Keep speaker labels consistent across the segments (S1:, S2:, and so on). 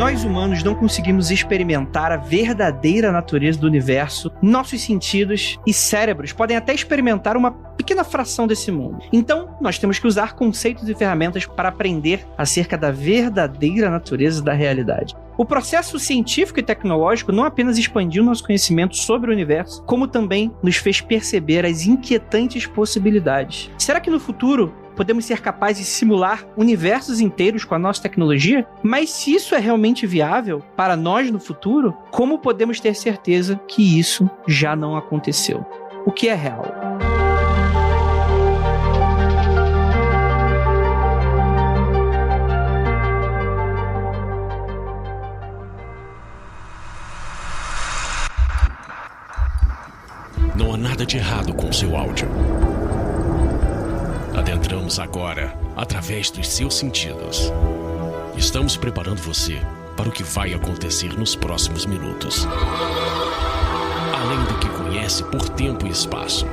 S1: nós humanos não conseguimos experimentar a verdadeira natureza do universo, nossos sentidos e cérebros podem até experimentar uma pequena fração desse mundo. Então, nós temos que usar conceitos e ferramentas para aprender acerca da verdadeira natureza da realidade. O processo científico e tecnológico não apenas expandiu nosso conhecimento sobre o universo, como também nos fez perceber as inquietantes possibilidades. Será que no futuro podemos ser capazes de simular universos inteiros com a nossa tecnologia? Mas se isso é realmente viável para nós no futuro, como podemos ter certeza que isso já não aconteceu? O que é real?
S2: Não há nada de errado com seu áudio. Adentramos agora através dos seus sentidos. Estamos preparando você para o que vai acontecer nos próximos minutos. Além do que conhece por tempo e espaço,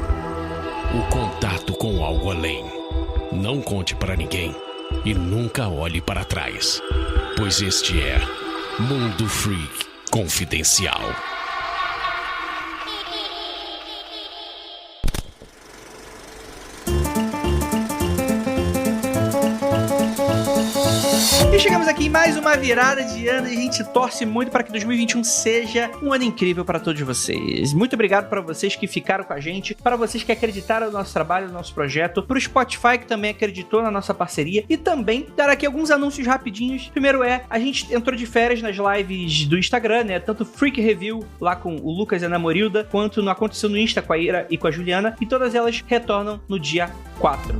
S2: o contato com algo além. Não conte para ninguém e nunca olhe para trás, pois este é Mundo Freak Confidencial.
S1: E chegamos aqui em mais uma virada de ano e a gente torce muito para que 2021 seja um ano incrível para todos vocês. Muito obrigado para vocês que ficaram com a gente, para vocês que acreditaram no nosso trabalho, no nosso projeto, para o Spotify que também acreditou na nossa parceria e também dar aqui alguns anúncios rapidinhos. Primeiro a gente entrou de férias nas lives do Instagram, né? Tanto Freak Review lá com o Lucas e a Ana Morilda, quanto no Aconteceu no Insta com a Ira e com a Juliana, e todas elas retornam no dia 4.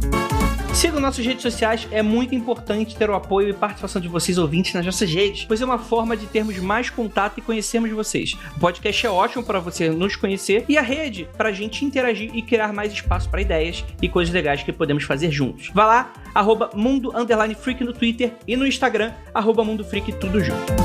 S1: Siga nossas redes sociais, é muito importante ter o apoio e participação de vocês ouvintes nas nossas redes, pois é uma forma de termos mais contato e conhecermos vocês. O podcast é ótimo para você nos conhecer e a rede para a gente interagir e criar mais espaço para ideias e coisas legais que podemos fazer juntos. Vá lá, @mundo_freak no Twitter e no Instagram, @mundofreak, tudo junto.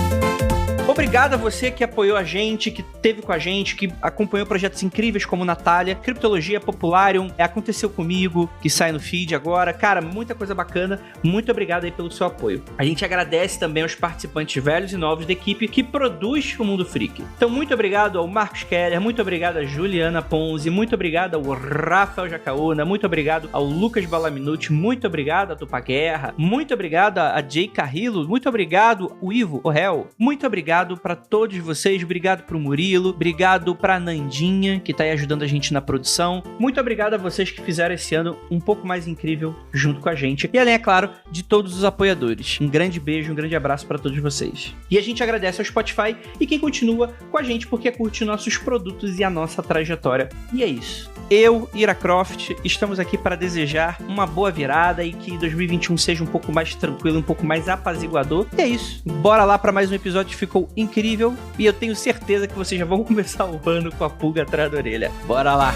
S1: Obrigado a você que apoiou a gente, que esteve com a gente, que acompanhou projetos incríveis como Natália, Criptologia, Popularium, Aconteceu Comigo, que sai no feed agora. Cara, muita coisa bacana. Muito obrigado aí pelo seu apoio. A gente agradece também aos participantes velhos e novos da equipe que produz o Mundo Freak. Então, muito obrigado ao Marcos Keller, muito obrigado a Juliana Ponzi, muito obrigado ao Rafael Jacaúna, muito obrigado ao Lucas Balaminuti, muito obrigado a Tupá Guerra, muito obrigado a Jay Carrillo, muito obrigado ao Ivo Orel, muito obrigado para todos vocês, obrigado pro Murilo, obrigado pra Nandinha, que tá aí ajudando a gente na produção. Muito obrigado a vocês que fizeram esse ano um pouco mais incrível junto com a gente. E além, é claro, de todos os apoiadores. Um grande beijo, um grande abraço para todos vocês. E a gente agradece ao Spotify e quem continua com a gente porque curte nossos produtos e a nossa trajetória. E é isso. Eu, Ira Croft, estamos aqui para desejar uma boa virada e que 2021 seja um pouco mais tranquilo, um pouco mais apaziguador. E é isso. Bora lá para mais um episódio que ficou incrível e eu tenho certeza que vocês já vão começar o ano com a pulga atrás da orelha. Bora lá!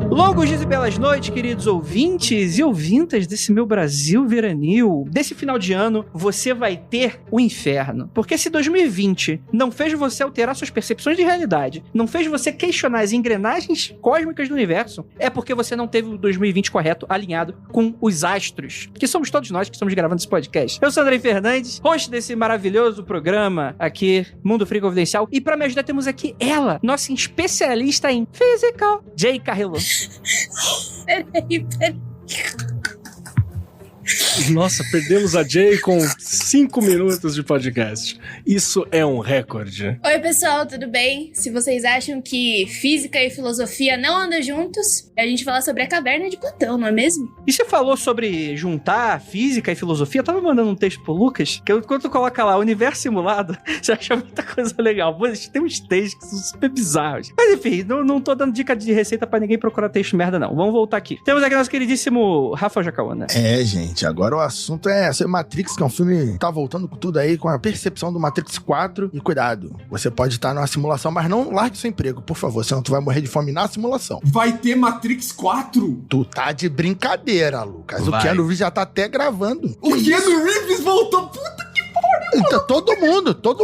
S1: Longos dias e belas noites, queridos ouvintes e ouvintas desse meu Brasil veranil. Desse final de ano, você vai ter o inferno. Porque se 2020 não fez você alterar suas percepções de realidade, não fez você questionar as engrenagens cósmicas do universo, é porque você não teve o 2020 correto, alinhado com os astros, que somos todos nós que estamos gravando esse podcast. Eu sou Andrei Fernandes, host desse maravilhoso programa aqui, Mundo Freak Confidencial, e pra me ajudar temos aqui ela, nossa especialista em Physical, Jay Carrillo.
S3: Peraí.
S4: Nossa, perdemos a Jay com 5 minutos de podcast. Isso é um recorde.
S3: Oi, pessoal, tudo bem? Se vocês acham que física e filosofia não andam juntos, a gente fala sobre a caverna de Platão, não é mesmo?
S1: E você falou sobre juntar física e filosofia? Eu tava mandando um texto pro Lucas, que quando tu coloca lá universo simulado, você acha muita coisa legal. Pô, tem uns textos que são super bizarros. Mas enfim, não tô dando dica de receita pra ninguém procurar texto merda, não. Vamos voltar aqui. Temos aqui nosso queridíssimo Rafael Jacaúna.
S5: Gente, agora o assunto é Matrix, que é um filme que tá voltando com tudo aí, com a percepção do Matrix 4. E cuidado, você pode estar numa simulação, mas não largue seu emprego, por favor, senão tu vai morrer de fome na simulação.
S6: Vai ter Matrix 4?
S5: Tu tá de brincadeira, Lucas.
S1: Vai.
S5: O Keanu Reeves já tá até gravando.
S6: O Keanu Reeves voltou, puta que pariu!
S5: Então, todo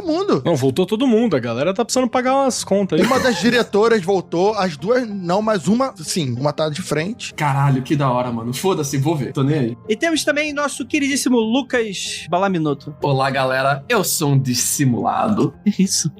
S5: mundo.
S4: Não, voltou todo mundo. A galera tá precisando pagar umas contas aí.
S5: Uma das diretoras voltou, as duas não, mas uma, sim, uma tá de frente.
S6: Caralho, que da hora, mano. Foda-se, vou ver. Tô nem aí.
S1: E temos também nosso queridíssimo Lucas Balaminoto.
S6: Olá, galera. Eu sou um dissimulado.
S1: Isso.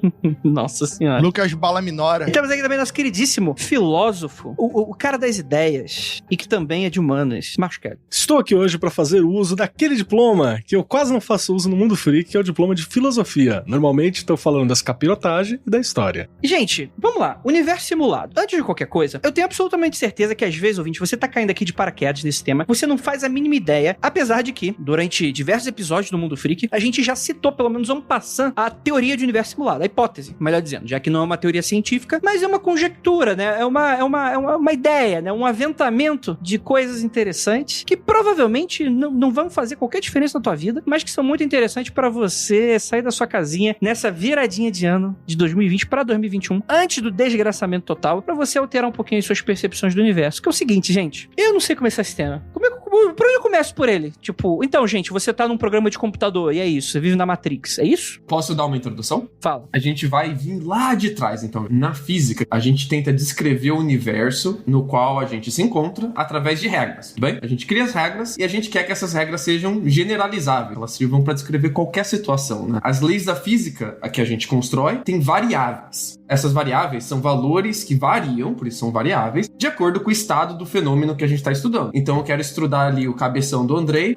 S1: Nossa senhora.
S5: Lucas Balaminora.
S1: E temos aqui também nosso queridíssimo filósofo, o cara das ideias, e que também é de humanas, Marcos Kelly.
S4: Estou aqui hoje para fazer uso daquele diploma que eu quase não faço uso no mundo freak, que é o diploma de filosofia. Normalmente estou falando das capirotagens e da história.
S1: Gente, vamos lá. Universo simulado. Antes de qualquer coisa, eu tenho absolutamente certeza que às vezes, ouvinte, você tá caindo aqui de paraquedas nesse tema, você não faz a mínima ideia, apesar de que, durante diversos episódios do Mundo Freak, a gente já citou, pelo menos en passant, a teoria de universo simulado, a hipótese, melhor dizendo, já que não é uma teoria científica, mas é uma conjectura, né? É uma ideia, né? Um aventamento de coisas interessantes que provavelmente não vão fazer qualquer diferença na tua vida, mas que são muito interessantes pra você sair da sua casinha nessa viradinha de ano de 2020 pra 2021, antes do desgraçamento total, pra você alterar um pouquinho as suas percepções do universo. Que é o seguinte, gente, eu não sei começar esse tema. Por onde eu começo por ele? Tipo, então, gente, você tá num programa de computador e é isso, você vive na Matrix, é isso?
S6: Posso dar uma introdução?
S1: Fala.
S6: A gente vai vir lá de trás, então. Na física, a gente tenta descrever o universo no qual a gente se encontra através de regras, tudo bem? A gente cria as regras e a gente quer que essas regras sejam generalizáveis. Elas sirvam para descrever qualquer situação, né? As leis da física que a gente constrói têm variáveis. Essas variáveis são valores que variam, por isso são variáveis, de acordo com o estado do fenômeno que a gente está estudando. Então eu quero estudar ali o cabeção do Andrei,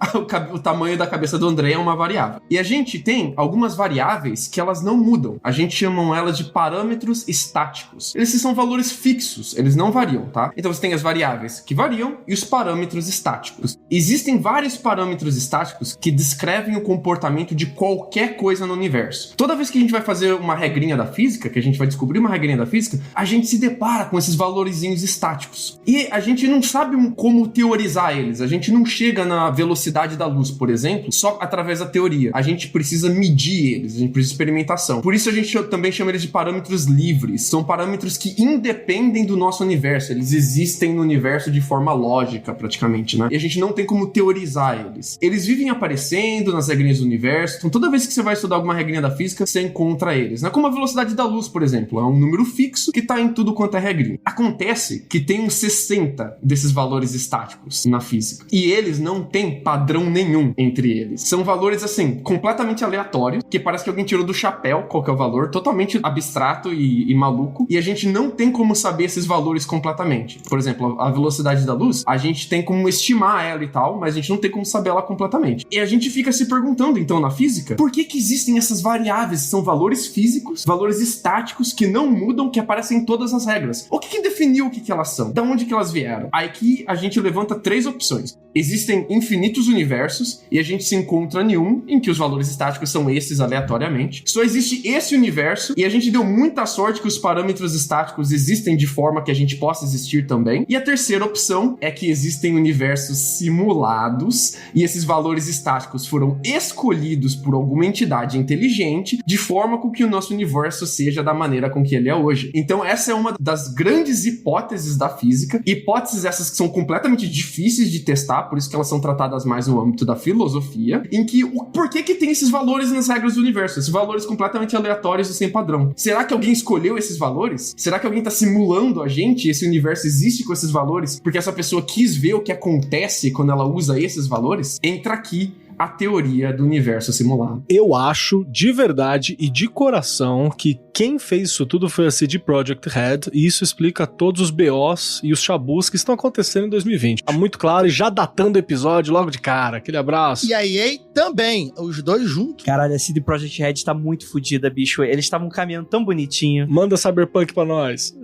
S6: o tamanho da cabeça do Andrei é uma variável. E a gente tem algumas variáveis que elas não mudam. A gente chama elas de parâmetros estáticos. Esses são valores fixos, eles não variam, tá? Então você tem as variáveis que variam e os parâmetros estáticos. Existem vários parâmetros estáticos que descrevem o comportamento de qualquer coisa no universo. Toda vez que a gente vai fazer uma regrinha da física, que a gente vai descobrir uma regrinha da física, a gente se depara com esses valorezinhos estáticos. E a gente não sabe como teorizar eles. A gente não chega na velocidade da luz, por exemplo, só através da teoria. A gente precisa medir eles, a gente precisa de experimentação. Por isso a gente também chama eles de parâmetros livres. São parâmetros que independem do nosso universo. Eles existem no universo de forma lógica, praticamente, né? E a gente não tem como teorizar eles. Eles vivem aparecendo nas regrinhas do universo. Então toda vez que você vai estudar alguma regrinha da física, você encontra eles, né? Como a velocidade da luz, por exemplo. É um número fixo que tá em tudo quanto é regrinha. Acontece que tem uns 60 desses valores estáticos na física. E eles não têm padrão nenhum entre eles. São valores, assim, completamente aleatórios, que parece que alguém tirou do chapéu qual que é o valor, totalmente abstrato e maluco. E a gente não tem como saber esses valores completamente. Por exemplo, a velocidade da luz, a gente tem como estimar ela e tal, mas a gente não tem como saber ela completamente. E a gente fica se perguntando, então, na física, por que existem essas variáveis? São valores físicos, valores estáticos que não mudam, que aparecem em todas as regras. O que definiu o que elas são? Da onde que elas vieram? Aqui a gente levanta 3 opções. Existem infinitos universos e a gente se encontra em um em que os valores estáticos são esses aleatoriamente. Só existe esse universo e a gente deu muita sorte que os parâmetros estáticos existem de forma que a gente possa existir também. E a terceira opção é que existem universos simulados e esses valores estáticos foram escolhidos por alguma entidade inteligente de forma com que o nosso universo seja da maneira com que ele é hoje. Então essa é uma das grandes hipóteses da física. Hipóteses essas que são completamente difíceis de testar, por isso que elas são tratadas mais no âmbito da filosofia, em que por que tem esses valores nas regras do universo? Esses valores completamente aleatórios e sem padrão. Será que alguém escolheu esses valores? Será que alguém está simulando a gente? Esse universo existe com esses valores porque essa pessoa quis ver o que acontece quando ela usa esses valores? Entra aqui a teoria do universo simulado.
S4: Eu acho, de verdade e de coração, que quem fez isso tudo foi a CD Projekt Red, e isso explica todos os BOs e os chabus que estão acontecendo em 2020. Tá muito claro e já datando o episódio logo de cara. Aquele abraço.
S5: E a EA também, os dois juntos.
S1: Caralho, a CD Projekt Red tá muito fodida, bicho. Eles estavam caminhando tão bonitinho.
S4: Manda Cyberpunk pra nós.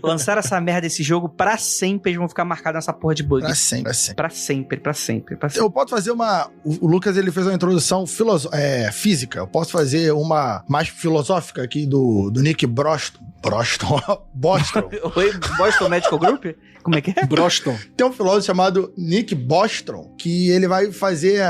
S1: Lançaram essa merda desse jogo pra sempre, eles vão ficar marcados nessa porra de bug.
S5: Pra sempre, pra sempre.
S1: Pra sempre, pra sempre, pra sempre.
S5: Eu posso fazer uma... O Lucas, ele fez uma introdução física. Eu posso fazer uma mais filosófica aqui do Nick Bostrom. Bostrom.
S1: Oi, Boston Medical Group? Como é que é?
S4: Broston.
S5: Tem um filósofo chamado Nick Bostrom, que ele vai fazer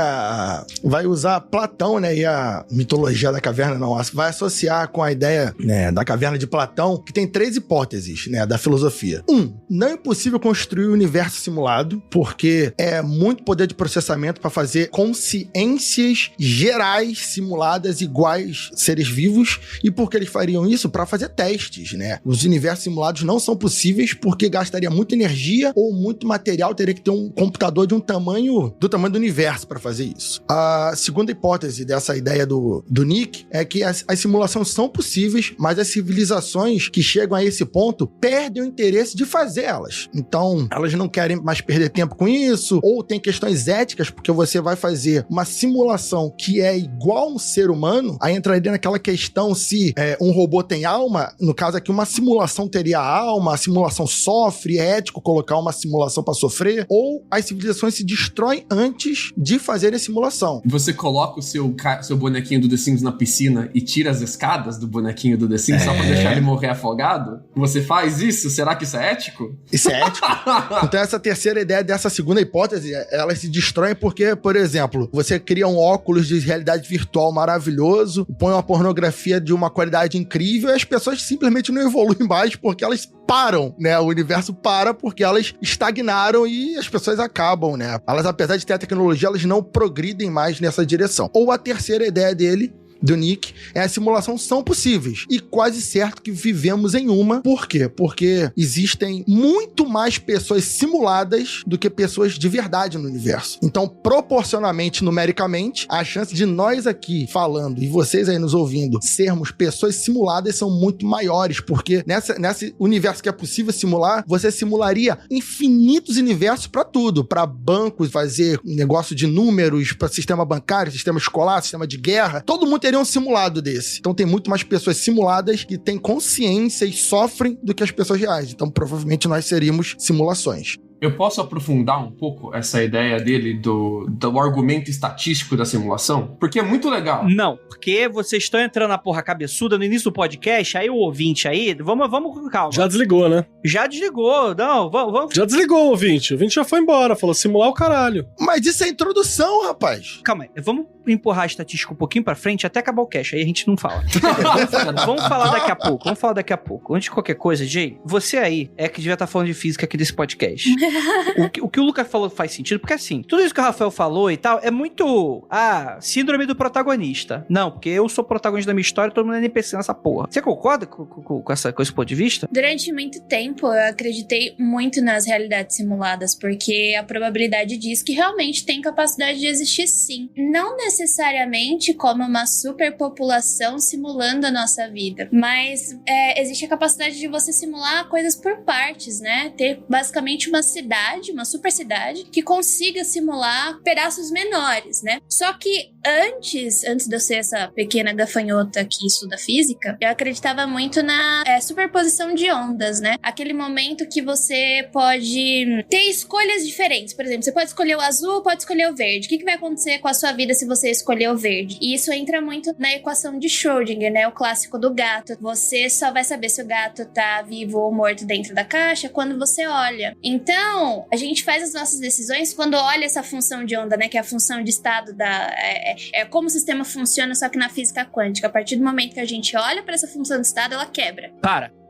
S5: vai usar Platão, né, e a mitologia da caverna, não, vai associar com a ideia, né, da caverna de Platão, que tem 3 hipóteses, né, da filosofia. Não é possível construir o universo simulado, porque é muito poder de processamento para fazer consciências gerais simuladas iguais seres vivos, e por que eles fariam isso? Para fazer testes, né? Os universos simulados não são possíveis porque gastaria muita energia ou muito material, teria que ter um computador do tamanho do universo para fazer isso. A segunda hipótese dessa ideia do Nick é que as simulações são possíveis, mas as civilizações que chegam a esse ponto perdem o interesse de fazer elas. Então, elas não querem mais perder tempo com isso, ou tem questões éticas, porque você vai fazer uma simulação que é igual a um ser humano, aí entraria naquela questão se um robô tem alma, no caso aqui uma simulação teria alma, a simulação sofre, é ético colocar uma simulação para sofrer, ou as civilizações se destroem antes de fazerem a simulação.
S6: Você coloca o seu bonequinho do The Sims na piscina e tira as escadas do bonequinho do The Sims só pra deixar ele morrer afogado? Você faz isso? Será que isso é ético?
S5: Isso é ético. Então essa terceira ideia dessa segunda hipótese, elas se destroem porque, por exemplo, você cria um óculos de realidade virtual maravilhoso, põe uma pornografia de uma qualidade incrível e as pessoas simplesmente não evoluem mais porque elas param, né? O universo para porque elas estagnaram e as pessoas acabam, né? Elas, apesar de ter a tecnologia, elas não progridem mais nessa direção. Ou a terceira ideia dele, do Nick, a simulação são possíveis. E quase certo que vivemos em uma. Por quê? Porque existem muito mais pessoas simuladas do que pessoas de verdade no universo. Então, proporcionalmente, numericamente, a chance de nós aqui falando e vocês aí nos ouvindo sermos pessoas simuladas são muito maiores, porque nesse universo que é possível simular, você simularia infinitos universos para tudo, para bancos, fazer negócio de números, para sistema bancário, sistema escolar, sistema de guerra. Todo mundo teria um simulado desse. Então tem muito mais pessoas simuladas que têm consciência e sofrem do que as pessoas reais. Então provavelmente nós seríamos simulações.
S6: Eu posso aprofundar um pouco essa ideia dele do argumento estatístico da simulação? Porque é muito legal.
S1: Não, porque vocês estão entrando na porra cabeçuda no início do podcast, aí o ouvinte aí, vamos com calma.
S4: Já desligou, né?
S1: Já desligou, não, vamos...
S4: Já desligou o ouvinte já foi embora, falou simular o caralho.
S5: Mas isso é introdução, rapaz.
S1: Calma aí, vamos empurrar a estatística um pouquinho pra frente até acabar o cast, aí a gente não fala. Vamos falar daqui a pouco. Antes de qualquer coisa, Jay, você aí é que devia estar falando de física aqui desse podcast. O que o Lucas falou faz sentido, porque assim, tudo isso que o Rafael falou e tal, é muito, síndrome do protagonista. Não, porque eu sou protagonista da minha história e todo mundo é NPC nessa porra. Você concorda com esse ponto de vista?
S3: Durante muito tempo, eu acreditei muito nas realidades simuladas, porque a probabilidade diz que realmente tem capacidade de existir sim. Não necessariamente como uma superpopulação simulando a nossa vida, mas existe a capacidade de você simular coisas por partes, né? Ter basicamente uma cidade, uma super cidade, que consiga simular pedaços menores, né? Só que antes de eu ser essa pequena gafanhota que estuda física, eu acreditava muito na superposição de ondas, né? Aquele momento que você pode ter escolhas diferentes. Por exemplo, você pode escolher o azul, pode escolher o verde. O que vai acontecer com a sua vida se você escolher o verde? E isso entra muito na equação de Schrödinger, né? O clássico do gato. Você só vai saber se o gato tá vivo ou morto dentro da caixa quando você olha. Então, a gente faz as nossas decisões quando olha essa função de onda, né? Que é a função de estado é como o sistema funciona, só que na física quântica. A partir do momento que a gente olha pra essa função de estado, ela quebra.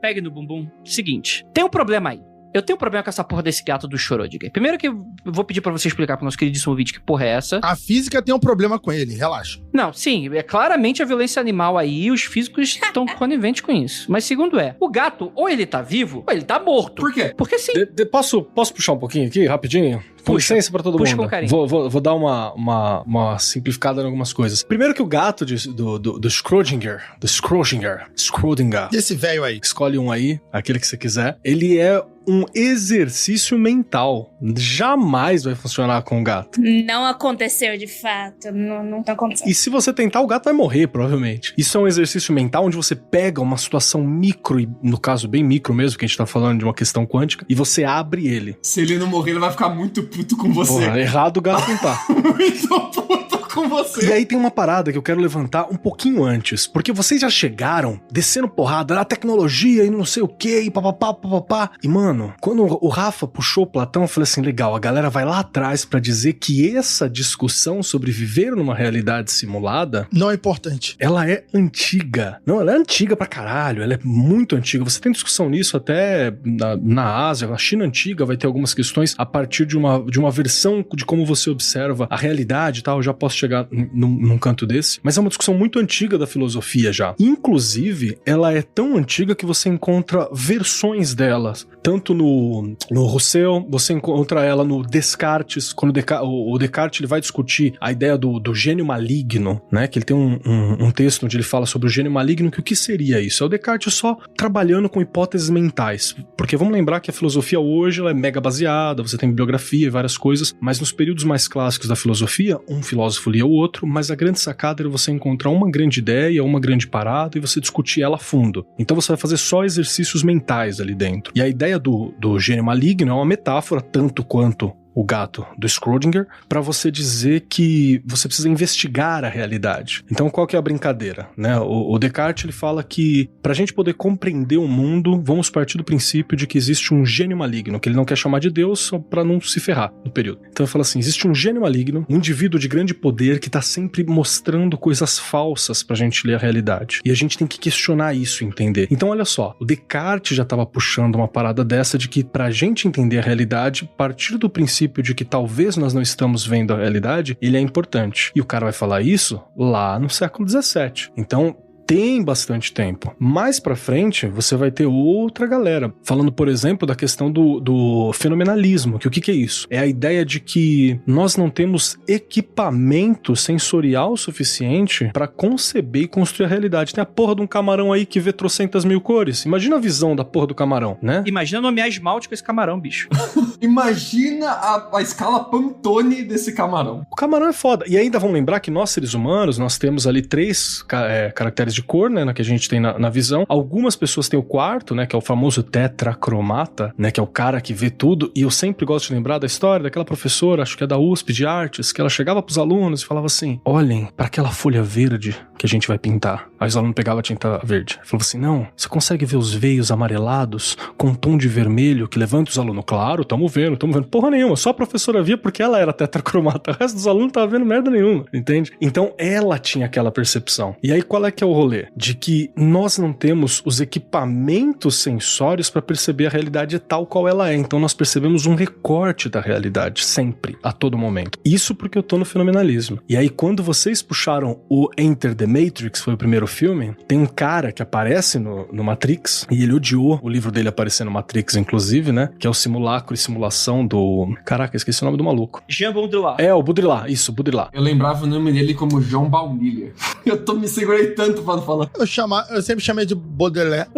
S1: Pegue no bumbum. Seguinte, tem um problema aí. Eu tenho um problema com essa porra desse gato do Schrödinger. Primeiro que eu vou pedir pra você explicar pro nosso queridíssimo ouvinte que porra é essa.
S5: A física tem um problema com ele, relaxa.
S1: Não, sim, é claramente a violência animal aí, os físicos estão coniventes com isso. Mas segundo o gato, ou ele tá vivo, ou ele tá morto.
S6: Por quê?
S1: Porque sim.
S4: Posso puxar um pouquinho aqui, rapidinho? Com licença pra todo
S1: puxa
S4: mundo.
S1: Com carinho.
S4: Vou dar uma simplificada em algumas coisas. Primeiro que o gato do Schrödinger,
S5: Desse velho aí.
S4: Escolhe um aí, aquele que você quiser. Ele é um exercício mental. Jamais vai funcionar com o gato.
S3: Não aconteceu de fato. Não tá acontecendo.
S4: E se você tentar, o gato vai morrer, provavelmente. Isso é um exercício mental onde você pega uma situação micro, e no caso bem micro mesmo, que a gente tá falando de uma questão quântica, e você abre ele.
S6: Se ele não morrer, ele vai ficar muito puto com você.
S4: Porra, errado o gato não tá.
S6: Muito puto com você.
S4: E aí tem uma parada que eu quero levantar um pouquinho antes, porque vocês já chegaram descendo porrada na tecnologia e não sei o que, e papapá. E, mano, quando o Rafa puxou o Platão, eu falei assim, legal, a galera vai lá atrás pra dizer que essa discussão sobre viver numa realidade simulada...
S5: Não é importante.
S4: Ela é antiga. Não, ela é antiga pra caralho, ela é muito antiga. Você tem discussão nisso até na Ásia, na China antiga vai ter algumas questões a partir de uma versão de como você observa a realidade e tal, eu já posso chegar num canto desse, mas é uma discussão muito antiga da filosofia já. Inclusive, ela é tão antiga que você encontra versões delas, tanto no Rousseau, você encontra ela no Descartes, quando o Descartes ele vai discutir a ideia do gênio maligno, né, que ele tem um texto onde ele fala sobre o gênio maligno, que o que seria isso? É o Descartes só trabalhando com hipóteses mentais, porque vamos lembrar que a filosofia hoje ela é mega baseada, você tem bibliografia e várias coisas, mas nos períodos mais clássicos da filosofia, um filósofo lia o outro, mas a grande sacada era você encontrar uma grande ideia, uma grande parada e você discutir ela a fundo. Então você vai fazer só exercícios mentais ali dentro. E a ideia do gênio maligno é uma metáfora tanto quanto o gato do Schrödinger, para você dizer que você precisa investigar a realidade. Então, qual que é a brincadeira, né? O Descartes, ele fala que pra gente poder compreender o mundo, vamos partir do princípio de que existe um gênio maligno, que ele não quer chamar de Deus só pra não se ferrar no período. Então, ele fala assim, existe um gênio maligno, um indivíduo de grande poder que tá sempre mostrando coisas falsas pra gente ler a realidade. E a gente tem que questionar isso e entender. Então, olha só, o Descartes já tava puxando uma parada dessa de que pra gente entender a realidade, partir do princípio de que talvez nós não estamos vendo a realidade, ele é importante. E o cara vai falar isso lá no século XVII. Então, tem bastante tempo. Mais pra frente, você vai ter outra galera falando, por exemplo, da questão do fenomenalismo, que o que é isso? É a ideia de que nós não temos equipamento sensorial suficiente pra conceber e construir a realidade. Tem a porra de um camarão aí que vê trocentas mil cores. Imagina a visão da porra do camarão, né?
S1: Imagina nomear esmalte com esse camarão, bicho.
S6: Imagina a escala Pantone desse camarão.
S4: O camarão é foda. E ainda vamos lembrar que nós, seres humanos, nós temos ali 3 caracteres de cor, né, que a gente tem na visão. Algumas pessoas têm o quarto, né, que é o famoso tetracromata, né, que é o cara que vê tudo, e eu sempre gosto de lembrar da história daquela professora, acho que é da USP de artes, que ela chegava pros alunos e falava assim, olhem para aquela folha verde que a gente vai pintar. Aí os alunos pegavam a tinta verde. Falava assim, não, você consegue ver os veios amarelados com um tom de vermelho que levanta os alunos? Claro, tamo vendo. Porra nenhuma, só a professora via porque ela era tetracromata, o resto dos alunos não tava vendo merda nenhuma, entende? Então ela tinha aquela percepção. E aí qual é que é o rolê? De que nós não temos os equipamentos sensórios para perceber a realidade tal qual ela é. Então nós percebemos um recorte da realidade, sempre, a todo momento. Isso porque eu tô no fenomenalismo. E aí quando vocês puxaram o Enter the Matrix, foi o primeiro filme, tem um cara que aparece no Matrix, e ele odiou o livro dele aparecer no Matrix, inclusive, né? Que é o Simulacro e Simulação do... Caraca, esqueci o nome do maluco.
S1: Jean Baudrillard.
S4: É, o Baudrillard, isso, Baudrillard.
S6: Eu lembrava o nome dele como João Baunilha. Eu me segurei tanto pra não falar.
S5: Eu sempre chamei de Baudelaire.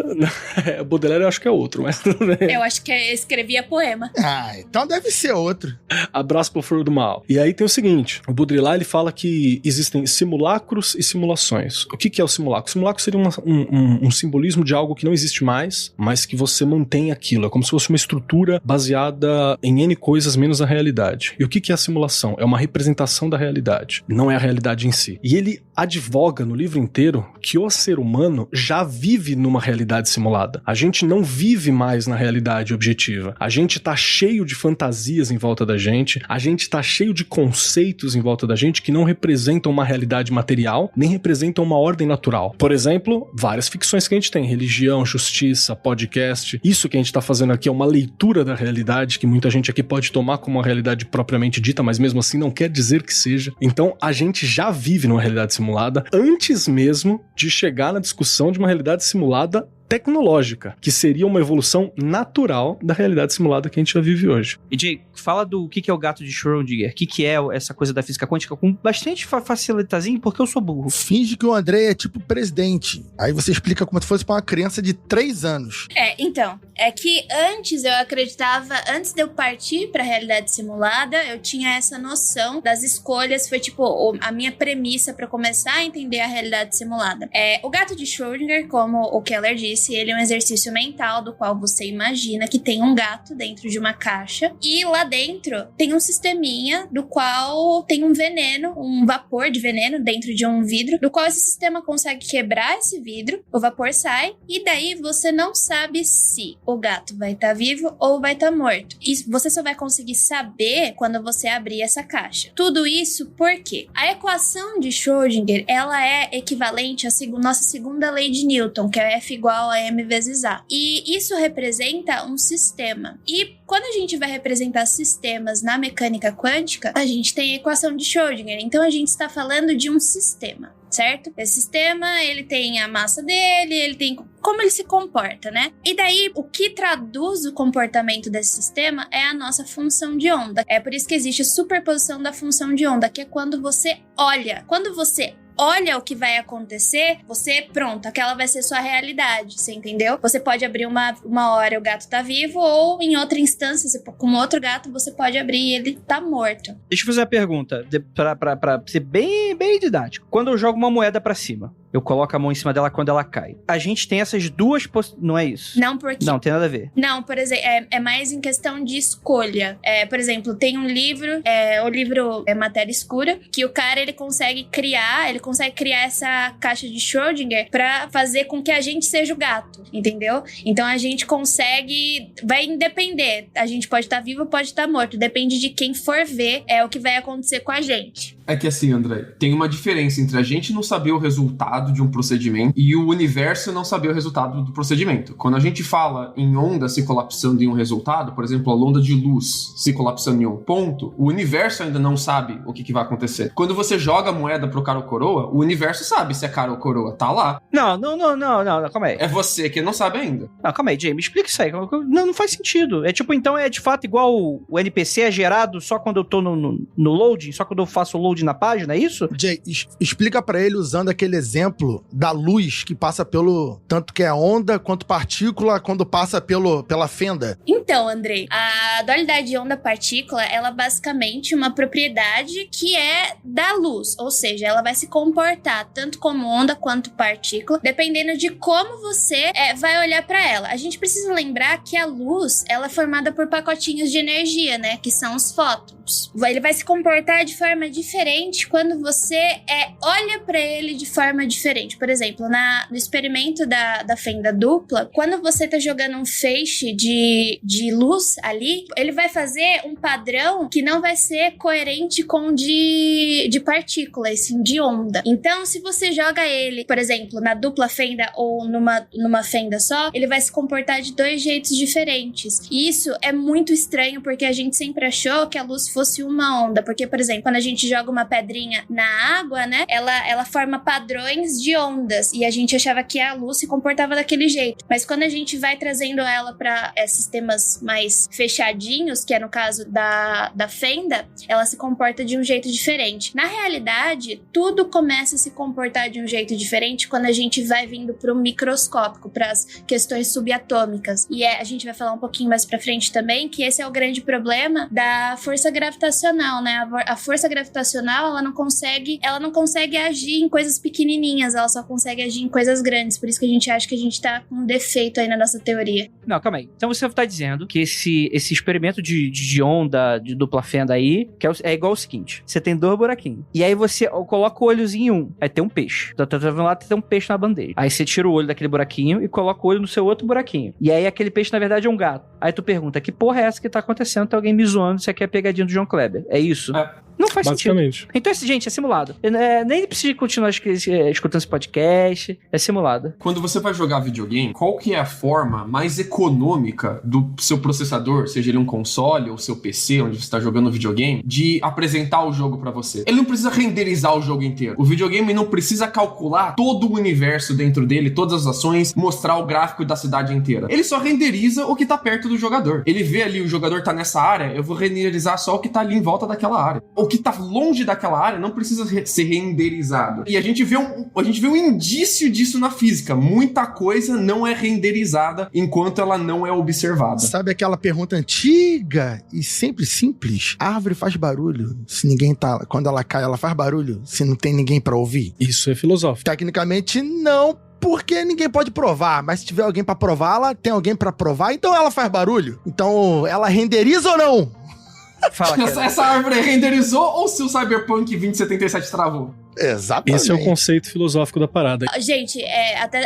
S4: Baudelaire eu acho que é outro, mas tudo bem.
S3: Eu acho que escrevia poema.
S5: Ah, então deve ser outro.
S4: Abraço pro Flor do Mal. E aí tem o seguinte, o Baudrillard ele fala que existem simulacros e simulações. O que é o simulacro? O simulacro seria um simbolismo de algo que não existe mais, mas que você mantém aquilo. É como se fosse uma estrutura baseada em N coisas menos a realidade. E o que é a simulação? É uma representação da realidade, não é a realidade em si. E ele advoga no livro inteiro que o ser humano já vive numa realidade simulada. A gente não vive mais na realidade objetiva. A gente tá cheio de fantasias em volta da gente, a gente tá cheio de conceitos em volta da gente que não representam uma realidade material, nem representam uma ordem natural. Por exemplo, várias ficções que a gente tem, religião, justiça, podcast. Isso que a gente tá fazendo aqui é uma leitura da realidade que muita gente aqui pode tomar como uma realidade propriamente dita, mas mesmo assim não quer dizer que seja. Então a gente já vive numa realidade simulada antes mesmo de chegar na discussão de uma realidade simulada tecnológica, que seria uma evolução natural da realidade simulada que a gente já vive hoje.
S1: E Jay, fala do que é o gato de Schrödinger, o que é essa coisa da física quântica com bastante facilitazinho, porque eu sou burro.
S5: Finge que o André é tipo presidente. Aí você explica como se fosse pra uma criança de 3 anos.
S3: Então, é que antes eu acreditava, antes de eu partir pra realidade simulada, eu tinha essa noção das escolhas, foi tipo a minha premissa pra começar a entender a realidade simulada. O gato de Schrödinger, como o Keller disse, disse, ele é um exercício mental do qual você imagina que tem um gato dentro de uma caixa e lá dentro tem um sisteminha do qual tem um veneno, um vapor de veneno dentro de um vidro, do qual esse sistema consegue quebrar esse vidro, o vapor sai e daí você não sabe se o gato vai estar vivo ou vai estar morto. E você só vai conseguir saber quando você abrir essa caixa. Tudo isso porque a equação de Schrödinger, ela é equivalente à nossa segunda lei de Newton, que é F igual a m vezes A. E isso representa um sistema. E quando a gente vai representar sistemas na mecânica quântica, a gente tem a equação de Schrödinger. Então a gente está falando de um sistema, certo? Esse sistema, ele tem a massa dele, ele tem como ele se comporta, né? E daí, o que traduz o comportamento desse sistema é a nossa função de onda. É por isso que existe a superposição da função de onda, que é quando você olha. Quando você olha o que vai acontecer, pronto, aquela vai ser sua realidade, você entendeu? Você pode abrir uma hora e o gato tá vivo, ou em outra instância, com outro gato, você pode abrir e ele tá morto.
S1: Deixa eu fazer uma pergunta, pra ser bem didático. Quando eu jogo uma moeda pra cima, eu coloco a mão em cima dela quando ela cai. A gente tem essas duas não é isso?
S3: Não, porque...
S1: Não, tem nada a ver.
S3: Não, por exemplo, é mais em questão de escolha. Por exemplo, tem um livro, o livro é Matéria Escura, que o cara, ele consegue criar essa caixa de Schrödinger pra fazer com que a gente seja o gato, entendeu? Então a gente consegue, vai independer. A gente pode estar vivo, pode estar morto. Depende de quem for ver, o que vai acontecer com a gente.
S6: É que assim, André, tem uma diferença entre a gente não saber o resultado de um procedimento e o universo não saber o resultado do procedimento. Quando a gente fala em onda se colapsando em um resultado, por exemplo, a onda de luz se colapsando em um ponto, o universo ainda não sabe o que vai acontecer. Quando você joga a moeda pro cara ou coroa, o universo sabe se é cara ou coroa, tá lá.
S1: Não, calma aí.
S6: É você que não sabe ainda.
S1: Não, calma aí, Jamie, explica isso aí. Não faz sentido. É tipo, então é de fato igual o NPC é gerado só quando eu tô no loading, só quando eu faço o loading na página, é isso?
S5: Jay, explica pra ele usando aquele exemplo da luz que passa pelo... Tanto que é onda quanto partícula quando passa pela fenda.
S3: Então, Andrei, a dualidade de onda-partícula, ela é basicamente uma propriedade que é da luz. Ou seja, ela vai se comportar tanto como onda quanto partícula, dependendo de como você vai olhar pra ela. A gente precisa lembrar que a luz, ela é formada por pacotinhos de energia, né? Que são os fótons. Ele vai se comportar de forma diferente quando você olha pra ele de forma diferente. Por exemplo, no experimento da fenda dupla, quando você tá jogando um feixe de luz ali, ele vai fazer um padrão que não vai ser coerente com o de partícula, assim, de onda. Então, se você joga ele, por exemplo, na dupla fenda ou numa fenda só, ele vai se comportar de dois jeitos diferentes. E isso é muito estranho, porque a gente sempre achou que a luz fosse uma onda. Porque, por exemplo, quando a gente joga uma pedrinha na água, né, ela forma padrões de ondas, e a gente achava que a luz se comportava daquele jeito. Mas quando a gente vai trazendo ela para sistemas mais fechadinhos, que é no caso da fenda, ela se comporta de um jeito diferente. Na realidade, tudo começa a se comportar de um jeito diferente quando a gente vai vindo pro microscópico, para as questões subatômicas. E a gente vai falar um pouquinho mais pra frente também, que esse é o grande problema da força gravitacional, né? A força gravitacional, ela não consegue agir em coisas pequenininhas, ela só consegue agir em coisas grandes. Por isso que a gente acha que a gente tá com um defeito aí na nossa teoria.
S1: Não, calma aí. Então você tá dizendo que esse experimento de onda, de dupla fenda aí, que é igual o seguinte: você tem dois buraquinhos, e aí você coloca o olhozinho em um, aí tem um peixe. Tá vendo lá, tem um peixe na bandeja. Aí você tira o olho daquele buraquinho e coloca o olho no seu outro buraquinho. E aí aquele peixe, na verdade, é um gato. Aí tu pergunta, que porra é essa que tá acontecendo? Tem alguém me zoando, isso aqui é pegadinha do João Kleber. É isso? Não faz sentido. Então, gente, é simulado. Nem precisa continuar escutando esse podcast. É simulado.
S6: Quando você vai jogar videogame, qual que é a forma mais econômica do seu processador, seja ele um console ou seu PC, onde você está jogando videogame, de apresentar o jogo pra você? Ele não precisa renderizar o jogo inteiro. O videogame não precisa calcular todo o universo dentro dele, todas as ações, mostrar o gráfico da cidade inteira. Ele só renderiza o que tá perto do jogador. Ele vê ali, o jogador tá nessa área, eu vou renderizar só o que tá ali em volta daquela área. O que tá longe daquela área não precisa ser renderizado. E a gente vê um indício disso na física. Muita coisa não é renderizada enquanto ela não é observada.
S5: Sabe aquela pergunta antiga e sempre simples? A árvore faz barulho se ninguém tá... Quando ela cai, ela faz barulho se não tem ninguém pra ouvir?
S4: Isso é filosófico.
S5: Tecnicamente, não, porque ninguém pode provar, mas se tiver alguém pra provar, ela tem alguém pra provar, então ela faz barulho. Então, ela renderiza ou não?
S1: Fala,
S6: Essa árvore renderizou ou se o Cyberpunk 2077 travou?
S5: Exatamente.
S4: Esse é o conceito filosófico da parada.
S3: Gente,